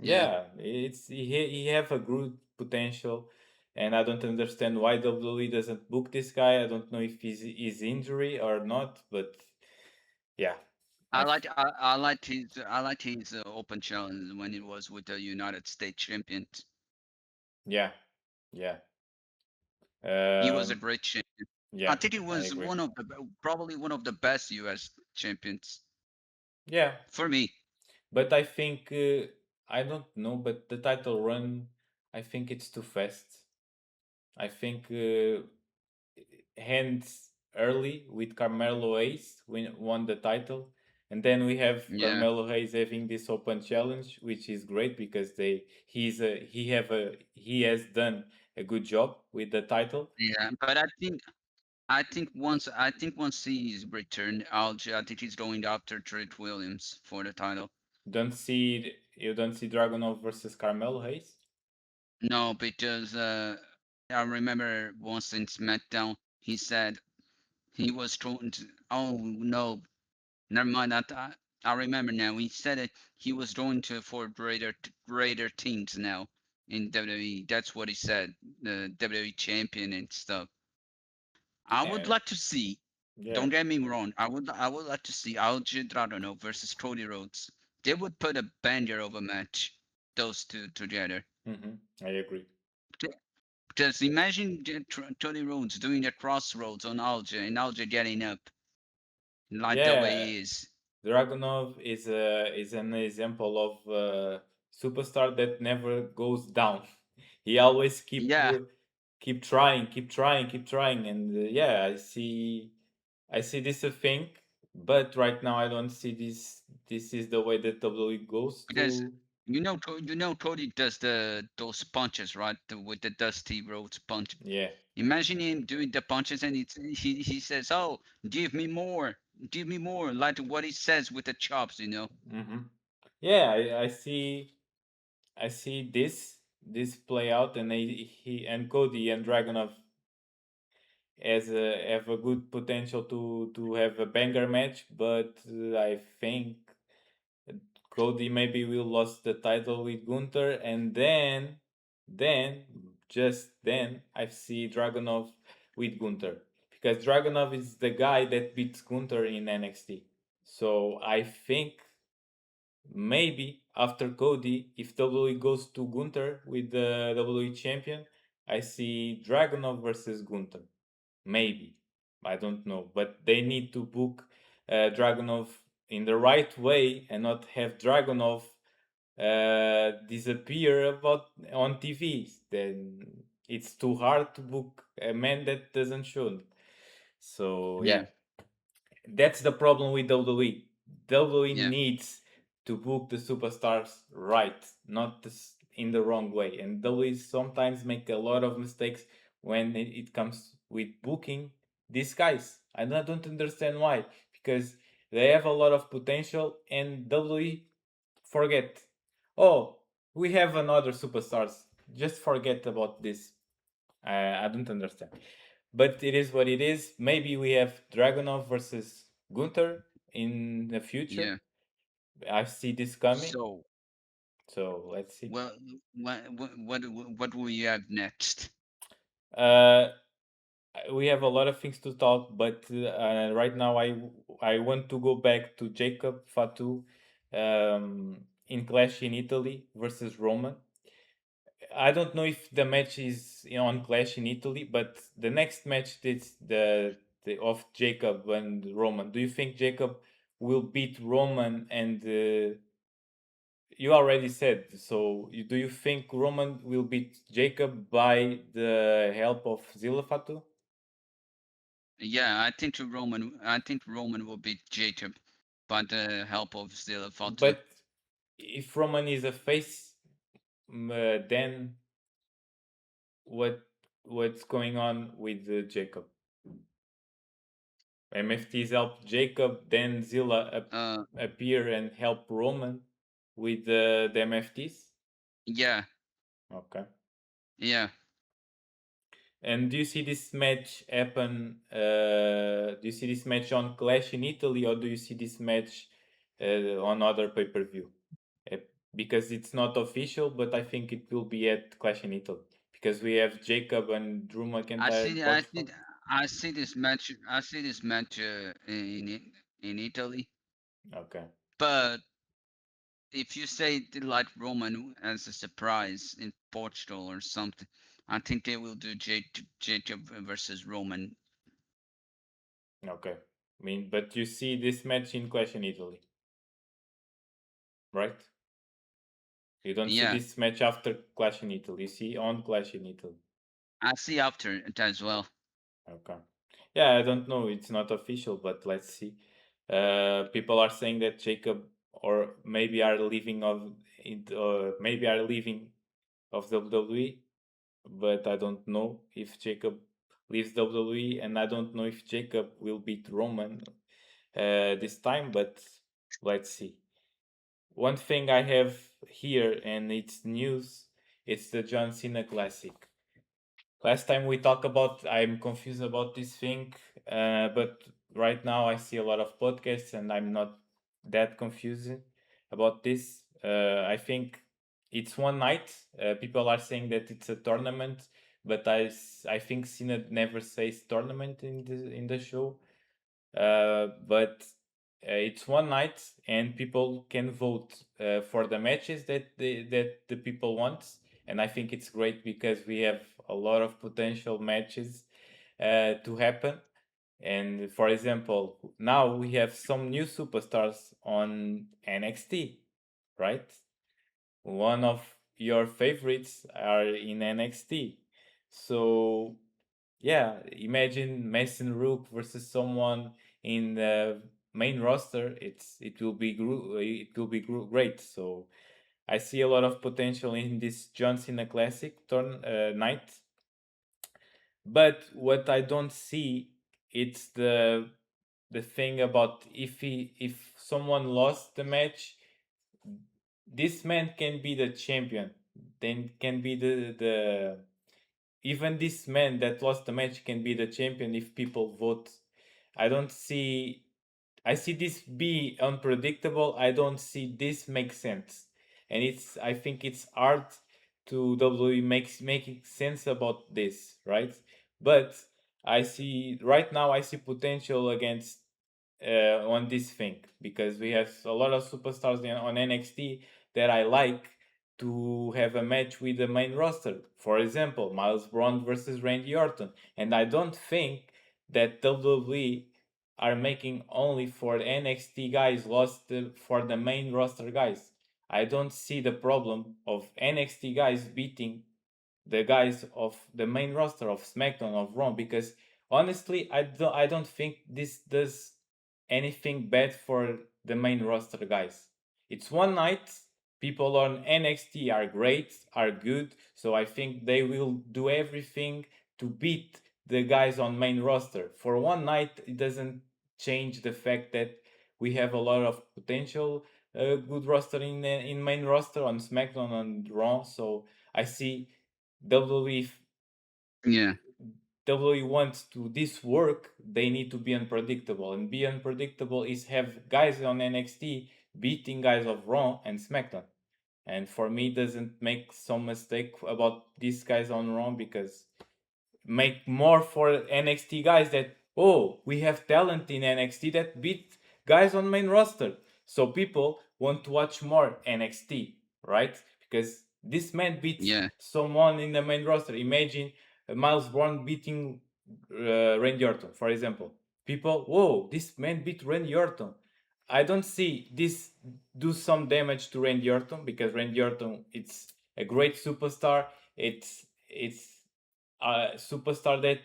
Yeah. Yeah, he have a good potential, and I don't understand why WWE doesn't book this guy. I don't know if he's injury or not, but yeah, I I liked his open challenge when it was with the United States champion. yeah yeah He was a Um, great champion. I yeah, think he I was agree. probably one of the best US champions Yeah, for me. but I think I don't know, but the title run, I think it's too fast. I think hands early with Carmelo Hayes won the title, and then we have Yeah, Carmelo Hayes having this open challenge, which is great because he has done a good job with the title. yeah. But I think once he's returned, I think he's going after Trent Williams for the title. You don't see Dragunov versus Carmelo Hayes. No, because I remember once in SmackDown, he said he was trying to. Oh no, never mind. I remember now. He said it. He was going to for greater teams now in WWE. That's what he said. The WWE champion and stuff. I would Yeah, like to see. yeah. Don't get me wrong. I would like to see Aljo Dragunov versus Cody Rhodes. They would put a banger of a match. Those two together. I agree. Just imagine Tony Rhodes doing a crossroads on Alja and Alja getting up like the way Yeah, he is. Dragunov is an example of superstar that never goes down. He always Yeah, keep trying, keep trying, keep trying, and yeah, I see this a thing, but right now I don't see this. This is the way that WWE goes because to. Cody does those punches right with the Dusty Rhodes punch. Yeah. Imagine him doing the punches and he says, "Oh, give me more," like what he says with the chops. hmm Yeah, I see this play out, and he and Cody and Dragunov have a good potential to have a banger match, but I think Cody maybe will lose the title with Gunther, and then just then I see Dragunov with Gunther because Dragunov is the guy that beats Gunther in NXT. So I think maybe after Cody, if WWE goes to Gunther with the WWE champion, I see Dragunov versus Gunther. Maybe. I don't know. But they need to book Dragunov in the right way and not have Dragunov disappear about on TV. Then it's too hard to book a man that doesn't show. So Yeah, yeah, that's the problem with WWE. WWE yeah, needs to book the superstars right, not in the wrong way. And WWE sometimes make a lot of mistakes when it comes with booking these guys. I don't understand why, because they have a lot of potential and WWE forget. Oh, we have another superstars. Just forget about this. I don't understand. But it is what it is. Maybe we have Dragunov versus Gunther in the future. yeah. I see this coming. So, So let's see. well, what will you have next? Uh, we have a lot of things to talk, but right now I want to go back to Jacob Fatu in Clash in Italy versus Roman. I don't know if the match is on Clash in Italy, but the next match is the of Jacob and Roman. Do you think Jacob will beat Roman? And you already said so. Do you think Roman will beat Jacob by the help of Zilafatu? Yeah, I think Roman will beat Jacob by the help of Zilla Fatu. But if Roman is a face, then what what's going on with Jacob? MFTs help Jacob, then Zilla Uh, appear and help Roman with the MFTs. yeah, Okay. yeah. And do you see this match happen? Do you see this match on Clash in Italy, or do you see this match on other pay per view? Uh, because it's not official, but I think it will be at Clash in Italy because we have Jacob and Drew I McIntyre in see, I see, Portugal. I see this match. I see this match in Italy. Okay. But if you say like Roman as a surprise in Portugal or something, I think they will do Jacob versus Roman. Okay. I mean, but you see this match in Clash in Italy, right? You don't see Yeah, this match after Clash in Italy. You see on Clash in Italy. I see after it as well. Okay. Yeah, I don't know. It's not official, but let's see. People are saying that Jacob or maybe are leaving maybe are leaving of WWE, but I don't know if Jacob leaves WWE, and I don't know if Jacob will beat Roman this time. But let's see. One thing I have here, and it's news. It's the John Cena Classic. Last time we talked about, I'm confused about this thing, but right now I see a lot of podcasts and I'm not that confused about this. I think it's one night. People are saying that it's a tournament, but I think Cena never says tournament in the show. But it's one night and people can vote for the matches that the people want, and I think it's great because we have a lot of potential matches to happen. And for example, now we have some new superstars on NXT, right? One of your favorites are in NXT. So yeah, imagine Mason Rook versus someone in the main roster. It will be great. So I see a lot of potential in this John Cena Classic night. But what I don't see, it's the thing about if someone lost the match, this man can be the champion. Then can be the even this man that lost the match can be the champion if people vote. I don't see. I see this be unpredictable. I don't see this make sense, and it's. I think it's hard to WWE makes making sense about this, right? But I see right now. I see potential against on this thing because we have a lot of superstars on NXT that I like to have a match with the main roster. For example, Miles Braun versus Randy Orton, and I don't think that WWE are making only for NXT guys lost for the main roster guys. I don't see the problem of NXT guys beating the guys of the main roster of SmackDown of Raw because honestly I don't think this does anything bad for the main roster guys. It's one night. People on NXT are great, are good, so I think they will do everything to beat the guys on main roster. For one night, it doesn't change the fact that we have a lot of potential good roster in main roster on SmackDown and Raw. So I see WWE Yeah, WWE wants to this work, they need to be unpredictable. And be unpredictable is have guys on NXT beating guys of Raw and SmackDown. And for me, doesn't make some mistake about these guys on Raw because make more for NXT guys that we have talent in NXT that beat guys on main roster. So people want to watch more NXT, right? Because this man beats yeah, someone in the main roster. Imagine Miles Bourne beating Randy Orton, for example. People, this man beat Randy Orton. I don't see this do some damage to Randy Orton because Randy Orton it's a great superstar. It's a superstar that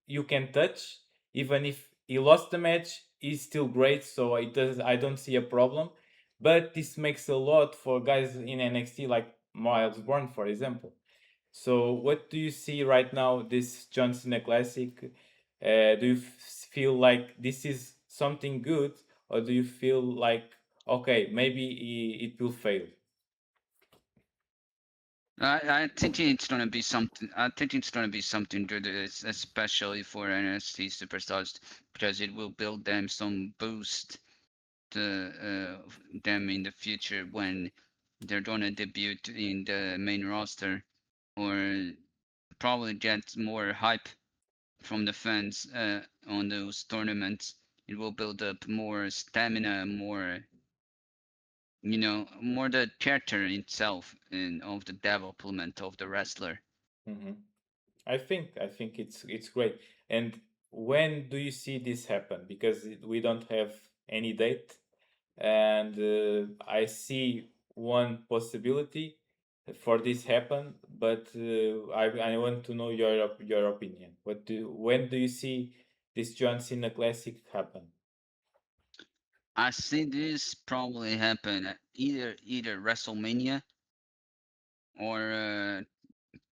you can touch. Even if he lost the match, he's still great. So I don't see a problem. But this makes a lot for guys in NXT like Miles Bourne, for example. So what do you see right now? This John Cena Classic. Do you feel like this is something good, or do you feel like okay, maybe it will fail? I think it's gonna be something. I think it's gonna be something good, especially for NXT superstars, because it will build them some boost to them in the future when they're gonna debut in the main roster, or probably get more hype from the fans on those tournaments. It will build up more stamina, more more the character itself and of the development of the wrestler. Mm-hmm. I think it's great. And when do you see this happen? Because we don't have any date, and I see one possibility for this happen, but I want to know your opinion. When do you see this John Cena Classic happen? I see this probably happen at either WrestleMania or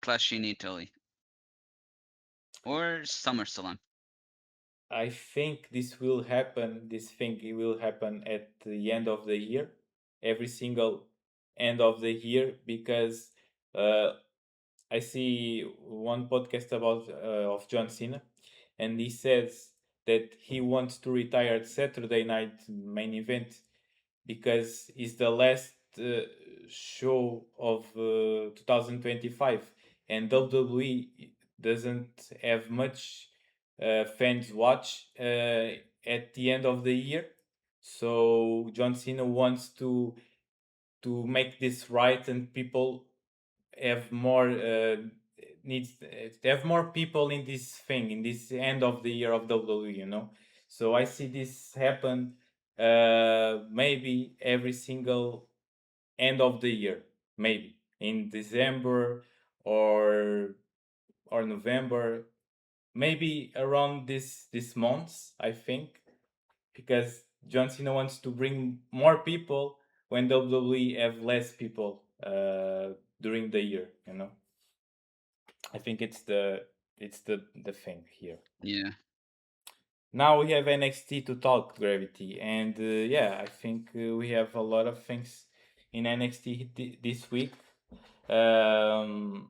Clash in Italy or SummerSlam. I think this will happen. This thing it will happen at the end of the year, every single end of the year, because uh, I see one podcast about of John Cena, and he says that he wants to retire at Saturday Night Main Event because it's the last show of 2025, and WWE doesn't have much fans watch at the end of the year. So John Cena wants to make this right, and people have more needs to have more people in this thing in this end of the year of WWE, you know. So I see this happen maybe every single end of the year, maybe in December or November, maybe around this months, I think, because John Cena wants to bring more people when WWE have less people during the year, you know. I think it's the thing here. Yeah, Now we have NXT to talk, Gravity, and yeah, I think we have a lot of things in NXT this week. Um,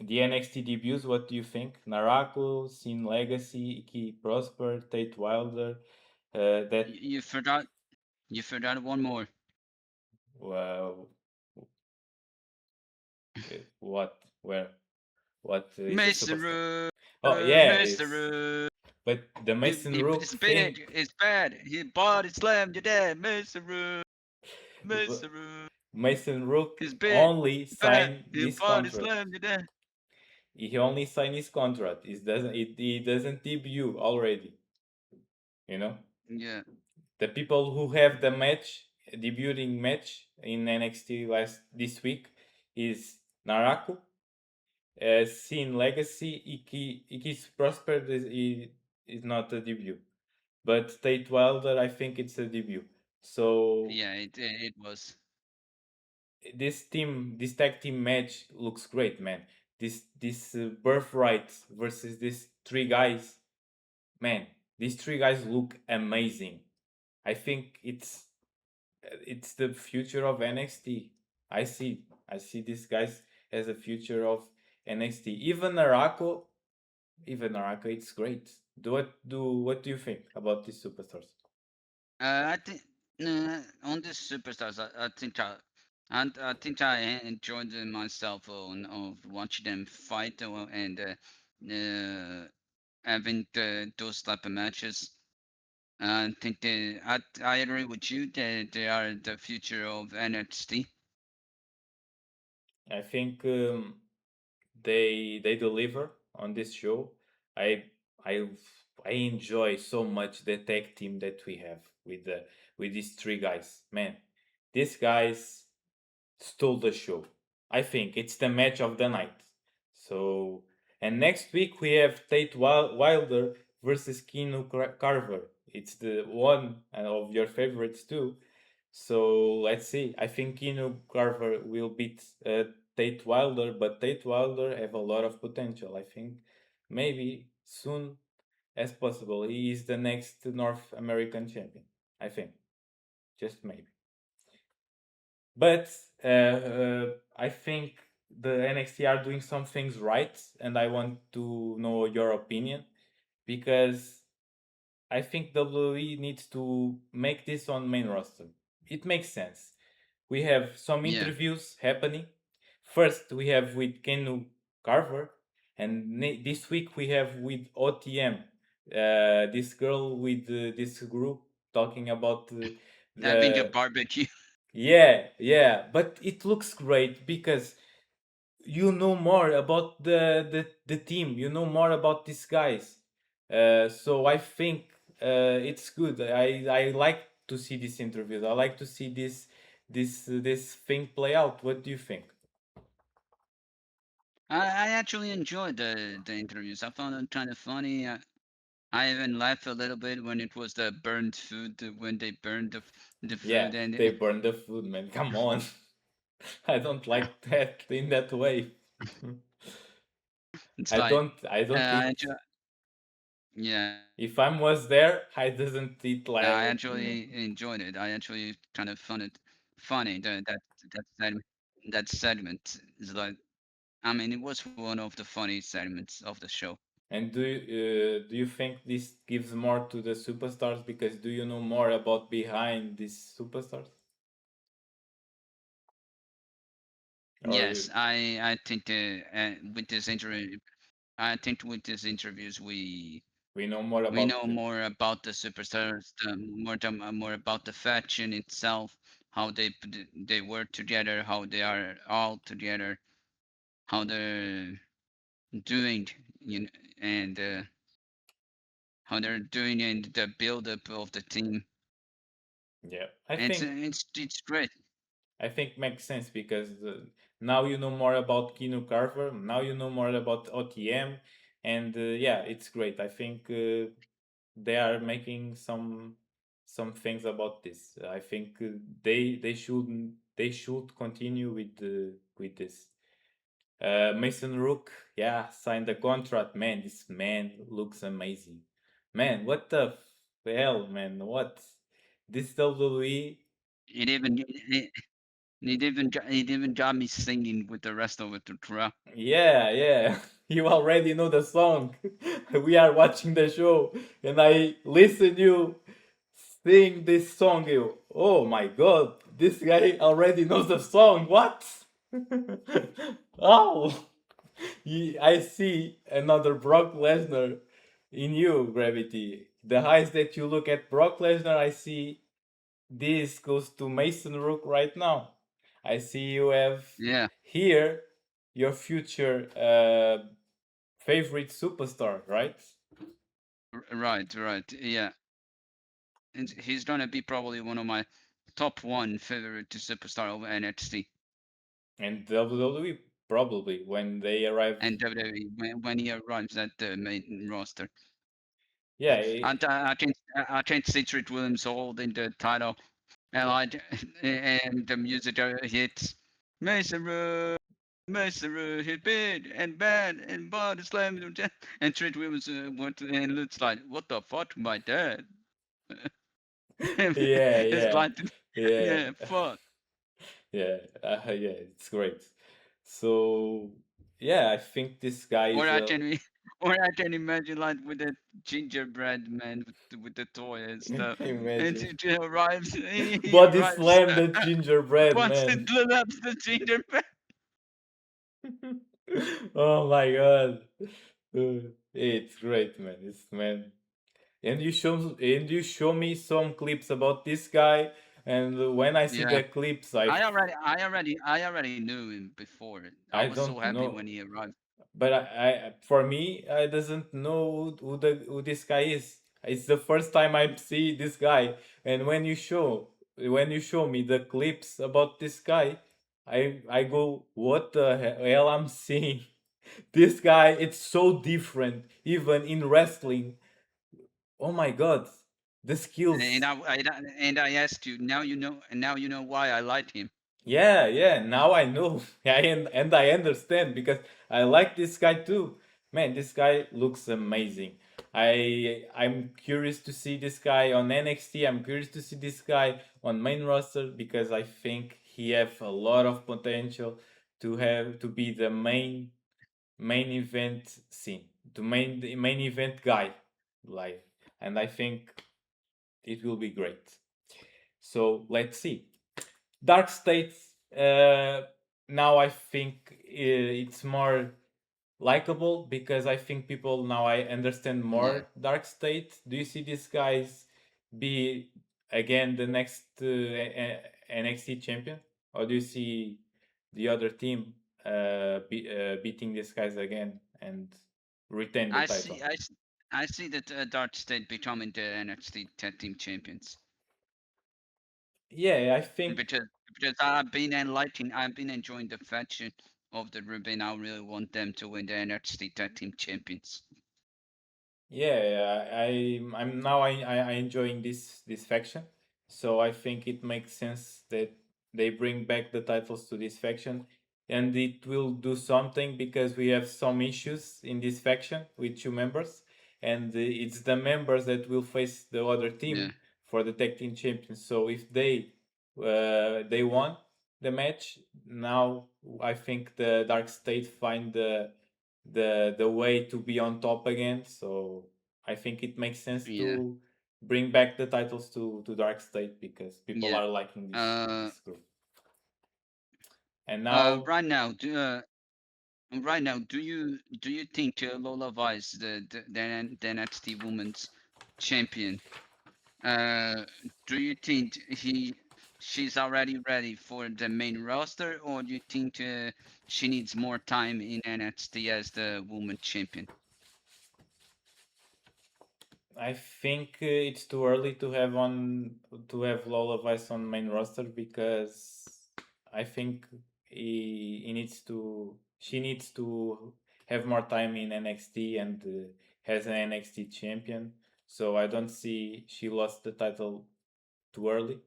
the NXT debuts. What do you think? Narako, Sin Legacy, Iki Prosper, Tate Wilder. That you forgot. You forgot one more. uh, what? Where? What is a Mason superstar? Root. Oh yeah, Mason it's Root. but the Mason It's Rook bad. thing. It's bad. He body slammed your dad. Mason Root. Mason Root. Mason Rook He's bad. only Bad. signed He this body contract. slammed your dad. He only signed his contract. He doesn't debut already. You know, Yeah. the people who have the match, debuting match in NXT last this week is Naraku, Sin Legacy, Iki's Prosper is not a debut, but Tate Wilder I think it's a debut. So Yeah. It was. this tag team match looks great, man. This birthright versus these three guys, man. These three guys look amazing. I think it's the future of NXT. I see these guys as a future of NXT. Even Narako, it's great. What do you think about these superstars? I think on the superstars, I think I enjoyed myself of watching them fight and having those type of matches. I think I agree with you that they are the future of NXT. I think they deliver on this show. I I I enjoy so much the tag team that we have with these three guys. Man, these guys stole the show. I think it's the match of the night. So, and next week we have Tate Wilder versus Carver. It's the one of your favorites too. So let's see. I think Kino Carver will beat Tate Wilder, but Tate Wilder have a lot of potential. I think maybe soon as possible he is the next North American champion. I think just maybe. But I think the NXT are doing some things right, and I want to know your opinion because I think WWE needs to make this on main roster. It makes sense. We have some Yeah, interviews happening. First, we have with Kenu Carver, and this week we have with OTM, this girl with this group talking about having a the barbecue. yeah, yeah, but it looks great because you know more about the team. You know more about these guys. So I think it's good. I like to see these interviews. I like to see this thing play out. What do you think? I actually enjoyed the interviews. I found them kind of funny. I even laughed a little bit when it was the burned food, when they burned the Yeah, food, and they burn the food, man. Come on. I don't like that in that way. it's I like, don't I don't I eat. enjoy, yeah, If I was there, I doesn't eat I like actually enjoyed it. I actually kind of found it funny that segment, that segment is like, I mean, it was one of the funny segments of the show. And do you think this gives more to the superstars because do you know more about behind these superstars? Or Yes, I think with this interview, I think with these interviews we know more we about know more about the superstars, more about the faction itself, how they work together, how they are all together, how they're doing, you know, and how they're doing and the build up of the team. yeah, It's great. I think makes sense because now you know more about Kino Carver. Now you know more about OTM, and yeah, it's great. I think they are making some things about this. I think they should continue with this. Mason Rook, yeah, signed the contract. Man, this man looks amazing. Man, what the hell, man? What this WWE? It even it even got me singing with the rest of it to try. Yeah, yeah. You already know the song. We are watching the show, and I listen you sing this song. You, oh my god, this guy already knows the song. What? Oh, I see another Brock Lesnar in you, Gravity. The eyes that you look at Brock Lesnar, I see this goes to Mason Rook right now. I see you have Yeah, here your future favorite superstar, right? right, right. Yeah, and he's gonna be probably one of my top one favorite to superstar of NXT And WWE probably when they arrive. and WWE when he arrives at the main roster. Yeah, And I can't see Trick Williams holding the title and like and the music hits Mason hit big and bad and body slam and Trick Williams went and looks like what the fuck my dad. yeah, It's yeah, like yeah, yeah fuck. yeah, yeah. It's great. So yeah, I think this guy Or is I a can or I can imagine like with the gingerbread man with the toy and stuff. And imagine he arrives, he body arrives, slam the gingerbread once it man. slaps the gingerbread. Oh my god. It's great, man. It's man. And you show me some clips about this guy, and when I see Yeah, the clips, I I already knew him before. I I was so don't happy when know, he arrived. but for me, I doesn't know who this guy is. It's the first time I see this guy, and when you show me the clips about this guy, I go, what the hell I'm seeing? This guy, it's so different, even in wrestling. Oh my god, the And skills. I asked you, now you know, and now you know why I liked him. Yeah, yeah. Now I know, and I understand because I like this guy too. Man, this guy looks amazing. I'm curious to see this guy on NXT. I'm curious to see this guy on main roster because I think he have a lot of potential to be the main event scene, the main event guy, like, and I think it will be great. So let's see. Dark States. Now I think it's more likable because I think people now I understand Yeah. more Dark State. Do you see these guys be again the next NXT champion, or do you see the other team? beating these guys again and retain the I title. see. I see that Dark State becoming the NXT Tag Team Champions Yeah, I think because I've been enjoying the faction of the Ruben. I really want them to win the NXT Tag Team Champions. yeah, I'm now I enjoying this faction, so I think it makes sense that they bring back the titles to this faction, and it will do something because we have some issues in this faction with two members, and it's the members that will face the other Yeah, team for the tag team champions. So if they won the match, now I think the Dark State find the way to be on top again. So I think it makes sense yeah, to bring back the titles to Dark State because people yeah. are liking Uh, this group. And now right now, right now, do you think Lola Vice, the NXT Women's Champion, uh, do you think she's already ready for the main roster, or do you think she needs more time in NXT as the woman champion? I think it's too early to have Lola Vice on main roster because I think he needs to she needs to have more time in NXT and has an NXT champion. So I don't see she lost the title too early.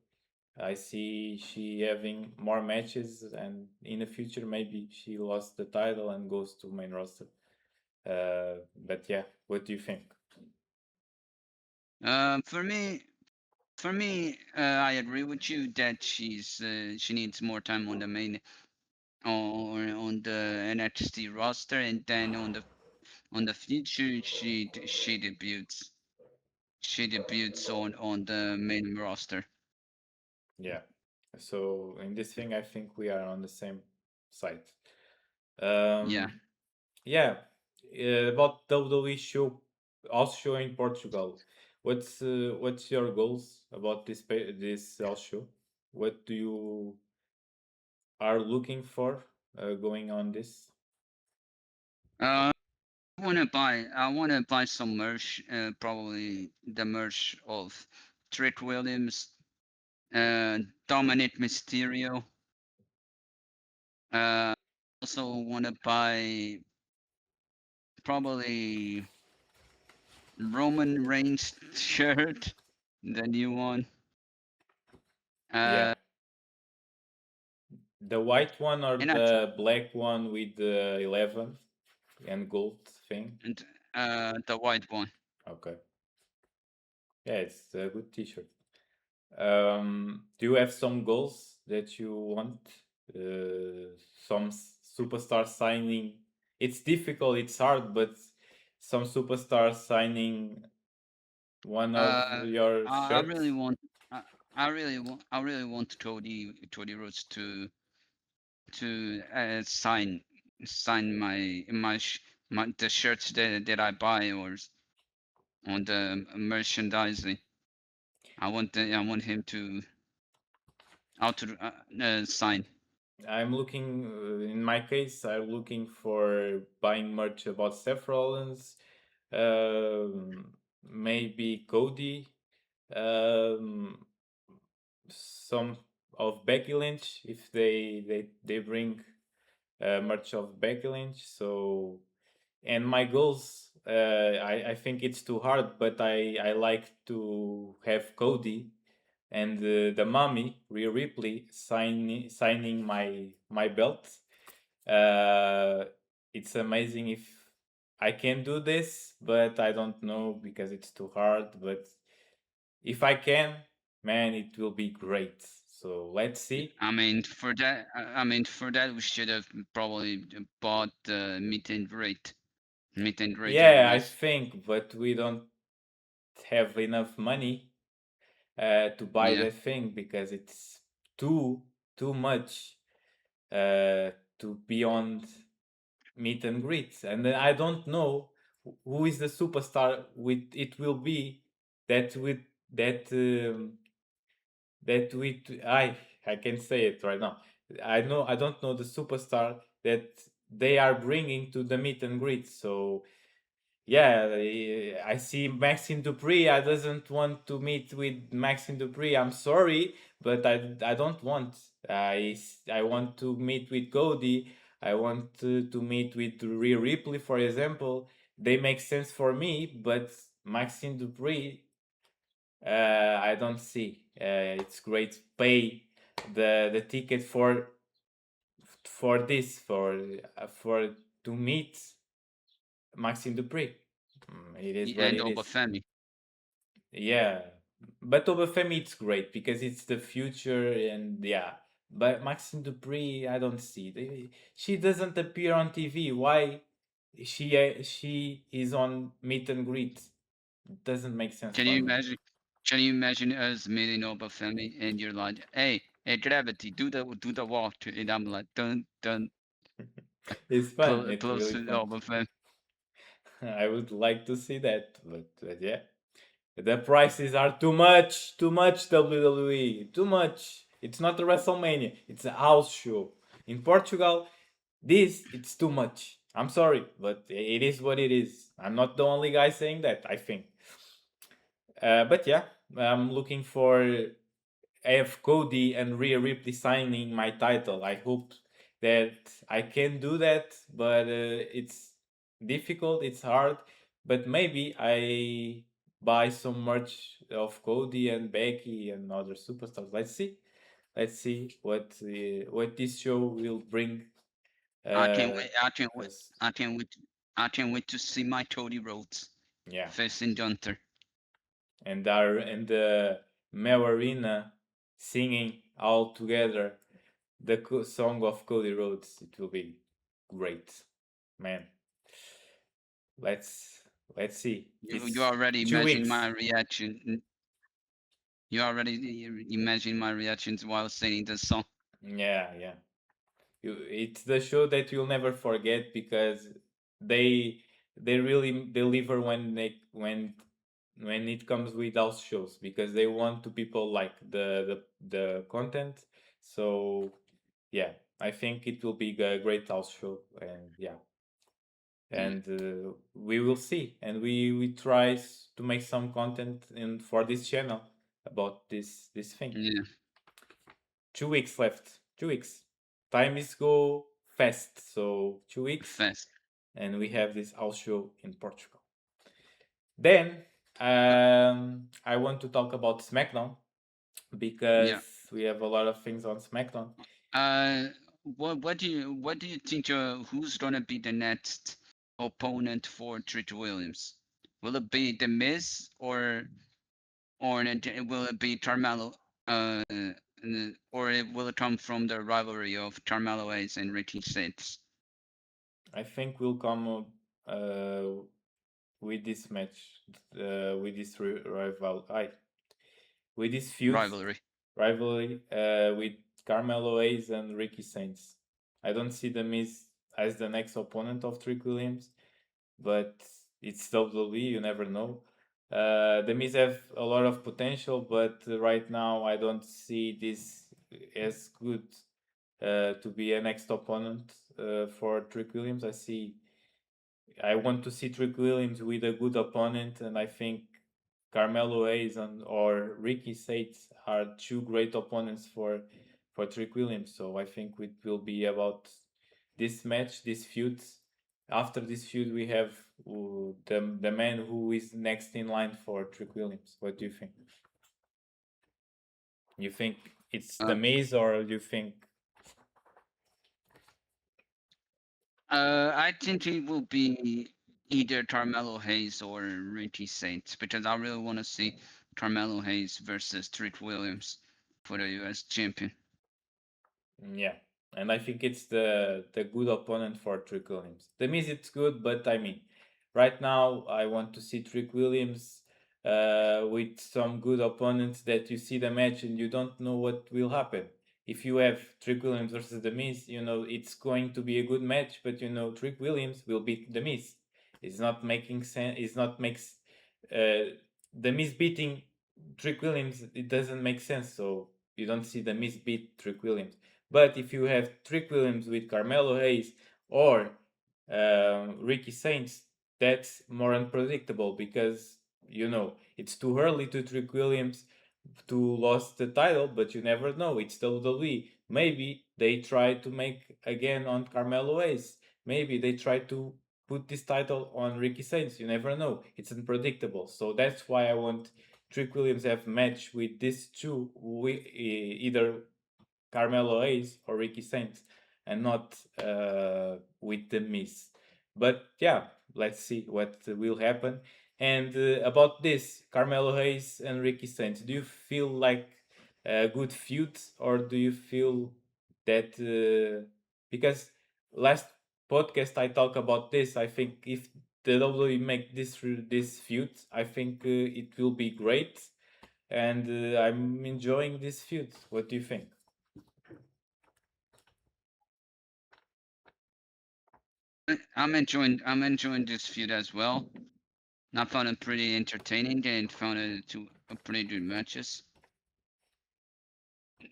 I see she having more matches, and in the future maybe she lost the title and goes to main roster. But yeah, what do you think? For me, I agree with you that she needs more time on the main or on the NXT roster, and then on the future she debuts. She debuts on the main roster. Yeah. So in this thing, I think we are on the same side. Um, Yeah. yeah. About WWE show, house show in Portugal. What's your goals about this house show? What do you are looking for going on this? Uh, I wanna buy some merch. Probably the merch of Trick Williams, Dominic Mysterio. Uh, also wanna buy probably Roman Reigns shirt, the new one. Yeah, Uh, the white one or and I tr- the black one with the 11 and gold thing. and the white one. Okay, yeah, it's a good T-shirt. Do you have some goals that you want? Some superstar signing? It's difficult, it's hard, but some superstar signing one of Uh, your I really shirts? want. I really want Cody Rhodes to sign my the shirts that I buy or on the merchandising. I want him to out to sign. I'm looking, in my case, I'm looking for buying merch about Seth Rollins, maybe Cody, um, some of Becky Lynch if they bring merch of Becky Lynch. So and my goals, I think it's too hard, but I like to have Cody and the Mummy Rhea Ripley signing my belt. Uh, it's amazing if I can do this, but I don't know because it's too hard. But if I can, man, it will be great. So let's see. I mean for that we should have probably bought the meet and greet Yeah, I arenas. think, but we don't have enough money to buy Yeah. that thing because it's too too much uh, to beyond meet and greets, and then I don't know who is the superstar with it will be that with that that with I can say it right now. I don't know the superstar that they are bringing to the meet and greet. So yeah, I see Maxine Dupree. I doesn't want to meet with Maxine Dupree. I'm sorry, but I don't want. I want to meet with Cody. I want to meet with Rhea Ripley, for example. They make sense for me, but Maxine Dupree, I don't see. It's great. Pay the ticket for this for to meet Maxine Dupree. It is what and it Oba is. Femi. Yeah, but Oba Femi it's great because it's the future and yeah. But Maxine Dupree, I don't see. She doesn't appear on TV. Why? She is on meet and greet. Doesn't make sense Can for you me. imagine? Can you imagine us meeting Oba Femi and you're like, hey, Gravity, do the walk, and I'm like, dun dun, It's fun. close It's close really to fun. Oba Femi. I would like to see that, but yeah. The prices are too much WWE, too much. It's not a WrestleMania, it's a house show. In Portugal, this it's too much. I'm sorry, but it is what it is. I'm not the only guy saying that, I think. But yeah, I'm looking for have Cody and Rhea Ripley signing my title. I hope that I can do that, but it's difficult. It's hard. But maybe I buy some merch of Cody and Becky and other superstars. Let's see. Let's see what this show will bring I can't uh, wait. I can't wait. us. I can't wait. I can't wait to see my Cody Rhodes Yeah, facing Gunther. and our and the Mel Arena singing all together the song of Cody Rhodes. It will be great, man. Let's let's see. You It's already two imagine weeks. my reaction. You already imagine my reactions while singing the song. Yeah, yeah. It's the show that you'll never forget because they they really deliver when it comes with house shows because they want to people like the content. So yeah, I think it will be a great house show and yeah, Yeah, and we will see and we try to make some content in for this channel about this thing. yeah, 2 weeks left. 2 weeks. Time is go fast. So 2 weeks, fast. and we have this house show in Portugal. Then I want to talk about SmackDown because Yeah. we have a lot of things on SmackDown. Uh, what do you think? Who's gonna be the next opponent for Trick Williams? Will it be The Miz will it be Carmelo? Or will it come from the rivalry of Carmelo Hayes and Ricky Starks I think we'll come with this match, with this with this feud rivalry? rivalry with Carmelo Hayes and Ricky Saints. I don't see the Miz as the next opponent of Trick Williams, but it's WWE. You never know. The Miz have a lot of potential, but right now I don't see this as good to be a next opponent for Trick Williams. I want to see Trick Williams with a good opponent, and I think Carmelo Hayes or Ricky Saints are two great opponents for Trick Williams. So I think it will be about this match, this feud. After this feud, we have the man who is next in line for Trick Williams. What do you think? You think it's the Uh, Miz, or you think I think it will be either Carmelo Hayes or Ricky Saints because I really want to see Carmelo Hayes versus Trick Williams for the U.S. champion. Yeah, and I think it's the good opponent for Trick Williams. The Miz it's good, but I mean, right now I want to see Trick Williams with some good opponents that you see the match and you don't know what will happen. If you have Trick Williams versus the Miz, you know it's going to be a good match, but you know Trick Williams will beat the Miz. It's not making sense. It's not makes the Miz beating Trick Williams. It doesn't make sense. So you don't see the Miz beat Trick Williams. But if you have Trick Williams with Carmelo Hayes or Ricky Saints, that's more unpredictable because it's too early to Trick Williams to lost the title, but you never know. It's WWE. Maybe they try to make again on Carmelo Hayes. Maybe they try to put this title on Ricky Saints. You never know. It's unpredictable. So that's why I want Trick Williams have match with these two, either Carmelo Hayes or Ricky Saints, and not with the Miz. But yeah, let's see what will happen. And about this, Carmelo Hayes and Ricky Saints, do you feel like a good feud, or do you feel that because last podcast I talked about this, I think if the WWE make this feud, I think it will be great, and I'm enjoying this feud. What do you think? I'm enjoying this feud as well. I found it pretty entertaining and found it to a pretty good matches.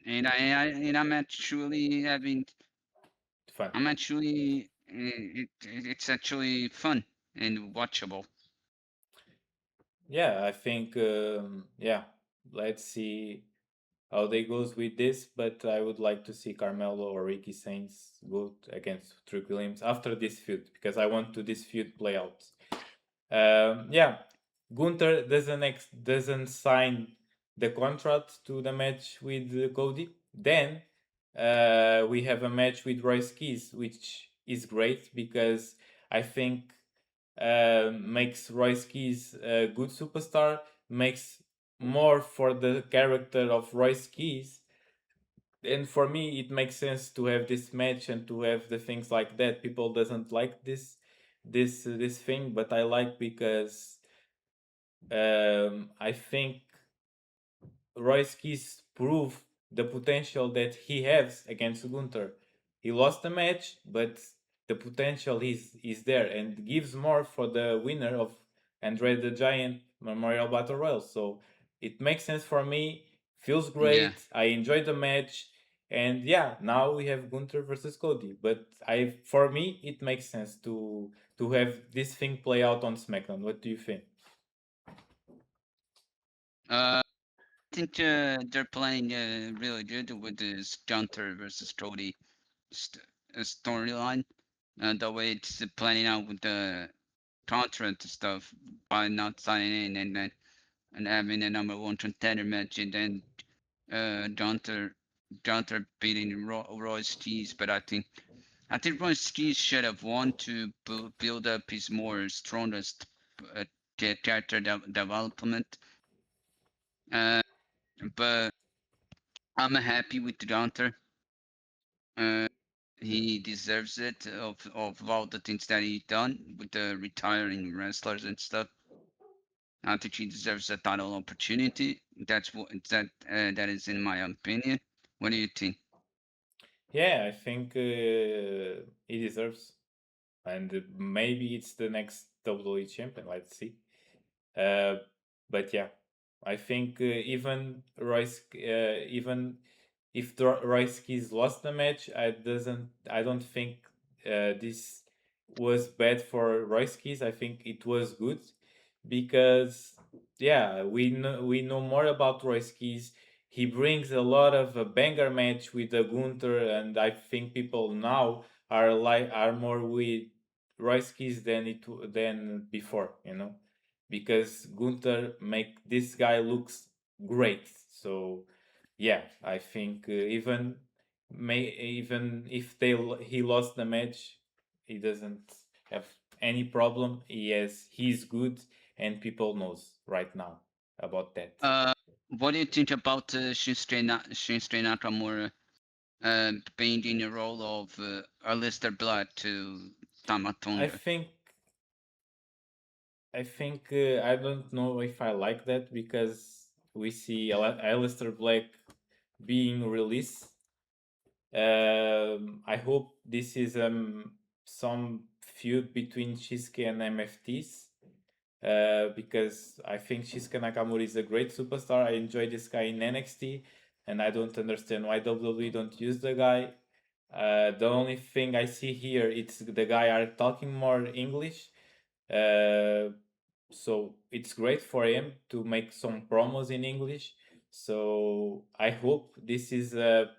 And I'm actually having Fun. I'm actually it's actually fun and watchable. Yeah, I think yeah. Let's see how they goes with this, but I would like to see Carmelo or Ricky Saints go against Trick Williams after this feud because I want to this feud play out. Yeah, Gunther doesn't sign the contract to the match with Cody. Then we have a match with Royce Keys, which is great because I think makes Royce Keys a good superstar, makes more for the character of Royce Keys. And for me, it makes sense to have this match and to have the things like that. People doesn't like this thing, but I like because I think Royce Keys proved the potential that he has against Gunther. He lost the match, but the potential is there and gives more for the winner of Andre the Giant Memorial Battle Royal. So it makes sense for me. Feels Yeah. great. I enjoyed the match. And yeah, now we have Gunther versus Cody. But for me it makes sense to have this thing play out on SmackDown. What do you think? I think they're playing really good with this Gunther versus Cody storyline. The way it's planning out with the contract stuff by not signing in and having a number one contender match and then Gunther beating Royce Keys. But I think Royce Keys should have won to build up his more strongest uh, character development. Uh, but I'm happy with Gunther. Uh, he deserves it of all the things that he done with the retiring wrestlers and stuff. I think he deserves a title opportunity. That is in my opinion. What do you think? Yeah, I think he deserves, and maybe it's the next WWE champion. Let's see. Uh, but yeah, I think even if Royce Keys lost the match, I don't think this was bad for Royce Keys. I think it was good because yeah, we know more about Royce Keys. He brings a lot of a banger match with the Gunther, and I think people now are more with Royce Keys than before. Because Gunther make this guy looks great. So yeah, I think even if he lost the match, he doesn't have any problem. He's good, and people knows right now about that. Uh, what do you think about Shinsuke Nakamura being in the role of Alistair Black to I Tamatonga? think I don't know if I like that because we see Alistair Black being released. I hope this is some feud between Shinsuke and MFTs because I think Shinsuke Nakamura is a great superstar. I enjoy this guy in NXT, and I don't understand why WWE don't use the guy. The only thing I see here it's the guy are talking more English, uh, so it's great for him to make some promos in English. So I hope this is a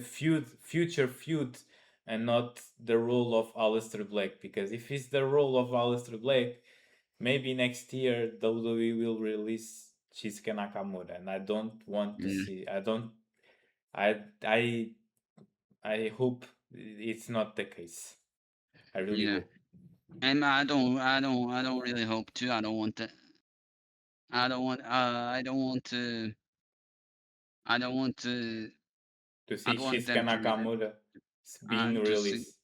future feud, and not the role of Aleister Black. Because if it's the role of Aleister Black, maybe next year WWE will release Shinsuke Nakamura, and I don't want to Mm, see. I don't. I I I hope it's not the case. I really yeah, hope. and I don't really hope to. I don't want to. I don't want. I don't want to. I don't want to. To I see don't want Shinsuke them Nakamura being to see. released.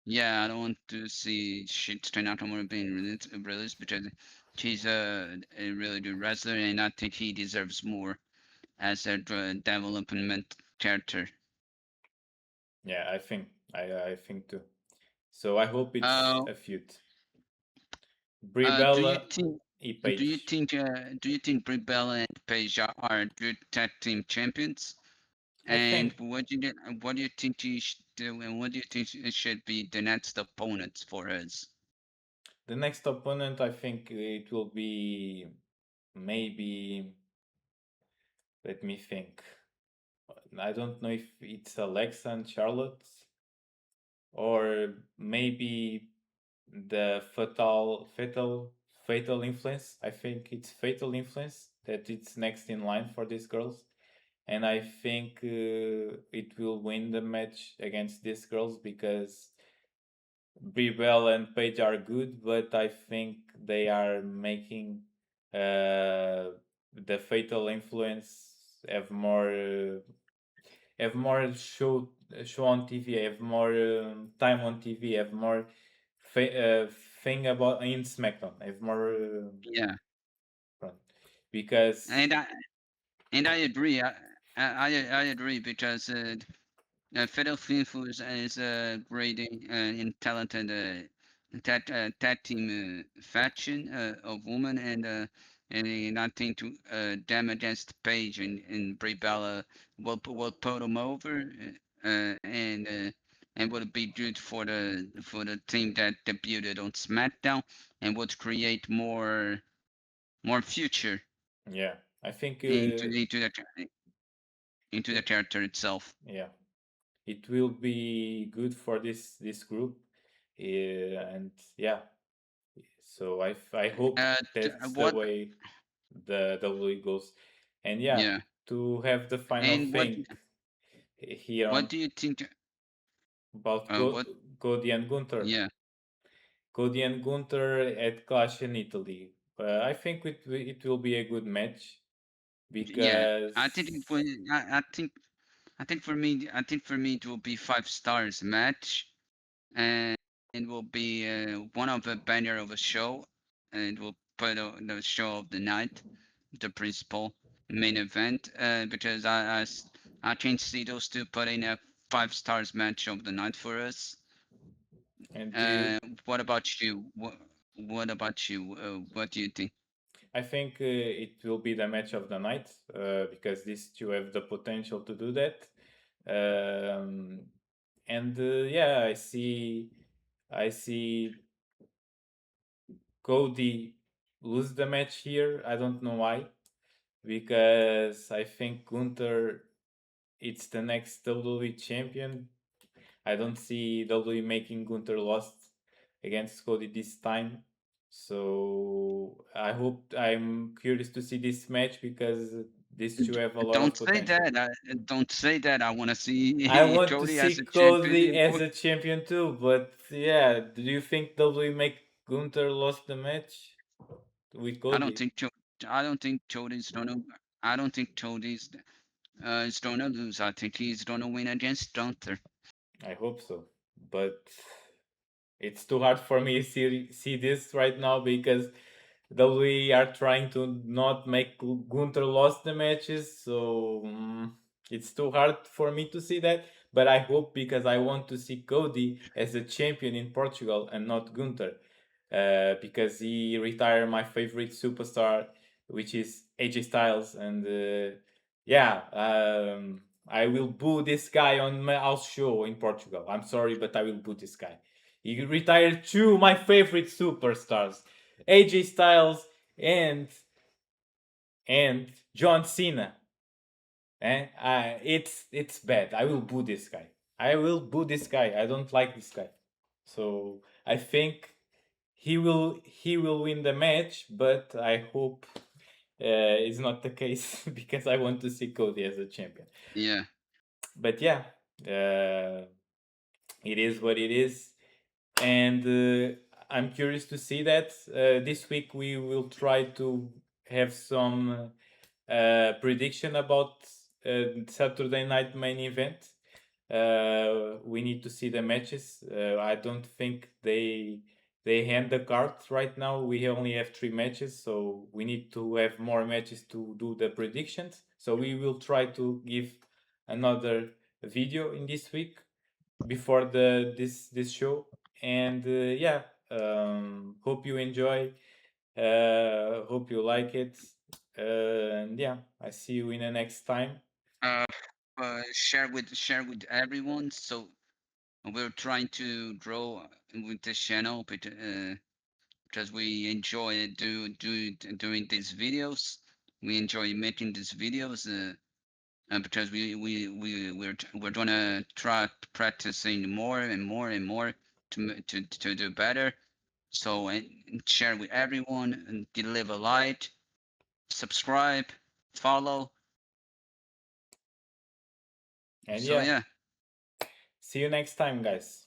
Yeah, I don't want to see shit straight out Nakamura being released because she's a really good wrestler, and I think he deserves more as a development character. Yeah, I think too. So I hope it's Uh, a feud. Brie Bella, e Page. do you think Brie Bella and Paige are good tag team champions? I And think what do you think she should do, and what do you think should be the next opponents for us? the next opponent, I think it will be maybe. Let me think. I don't know if it's Alexa and Charlotte, or maybe the fatal influence. I think it's fatal influence that it's next in line for these girls, and I think it will win the match against these girls because Bell and Paige are good, but I think they are making the fatal influence have more show on TV, have more time on TV, have more thing about in SmackDown, have more Yeah, fun. Because and I agree. I agree because Fatal Fifu is a great and talented tag team faction of women, and I think to them against Paige and Brie Bella will put them over, and would be good for the team that debuted on SmackDown, and would create more future yeah, I think into the it, character itself. yeah, it will be good for this group, and yeah, so I hope that's the What? way the WWE goes, and yeah, Yeah. to have the final And thing here what on do you think? about What? Cody and Gunther. Yeah, Cody and Gunther at Clash in Italy. I think it will be a good match yeah. because I think it will. I think for me it will be 5 stars match, and it will be one of a banner of a show, and it will put the show of the night, the principal main event. Because I can see those two putting a 5 stars match of the night for us. and What about you? What about you? What do you think? I think it will be the match of the night because these two have the potential to do that. Um, and yeah, I see Cody lose the match here. I don't know why, because I think Gunther it's the next WWE champion. I don't see WWE making Gunther lost against Cody this time. So I'm curious to see this match because these two have a lot Don't of say potential. that. Don't say that. I want to I see want to Cody see as a Cody champion. as a champion too, but yeah, do you think WWE make Gunther lost the match with I don't Cody? think I don't think Cody's gonna. I don't think Cody's is gonna lose. I think he's gonna win against Gunther. I hope so, but it's too hard for me to see this right now because we are trying to not make Gunther lost the matches, so it's too hard for me to see that. But I hope because I want to see Cody as a champion in Portugal and not Gunther, because he retired my favorite superstar, which is AJ Styles, and yeah, I will boo this guy on my house show in Portugal. I'm sorry, but I will boo this guy. He retired two my favorite superstars, AJ Styles and John Cena. It's bad. I will boo this guy. I will boo this guy. I don't like this guy. So I think he will win the match, but I hope it's not the case because I want to see Cody as a champion. Yeah. But yeah, uh, it is what it is, and I'm curious to see that this week we will try to have some prediction about Saturday night main event. We need to see the matches. I don't think they hand the cards right now. We only have 3 matches, so we need to have more matches to do the predictions. So we will try to give another video in this week before this show. And yeah, hope you enjoy. Hope you like it. And yeah, I see you in the next time. Uh, share with everyone. So we're trying to grow with this channel, but because we enjoy doing these videos. We enjoy making these videos. Because we're gonna try practicing more and more and more to do better. So and share with everyone and leave a like, subscribe, follow. And So yeah, yeah. see you next time, guys.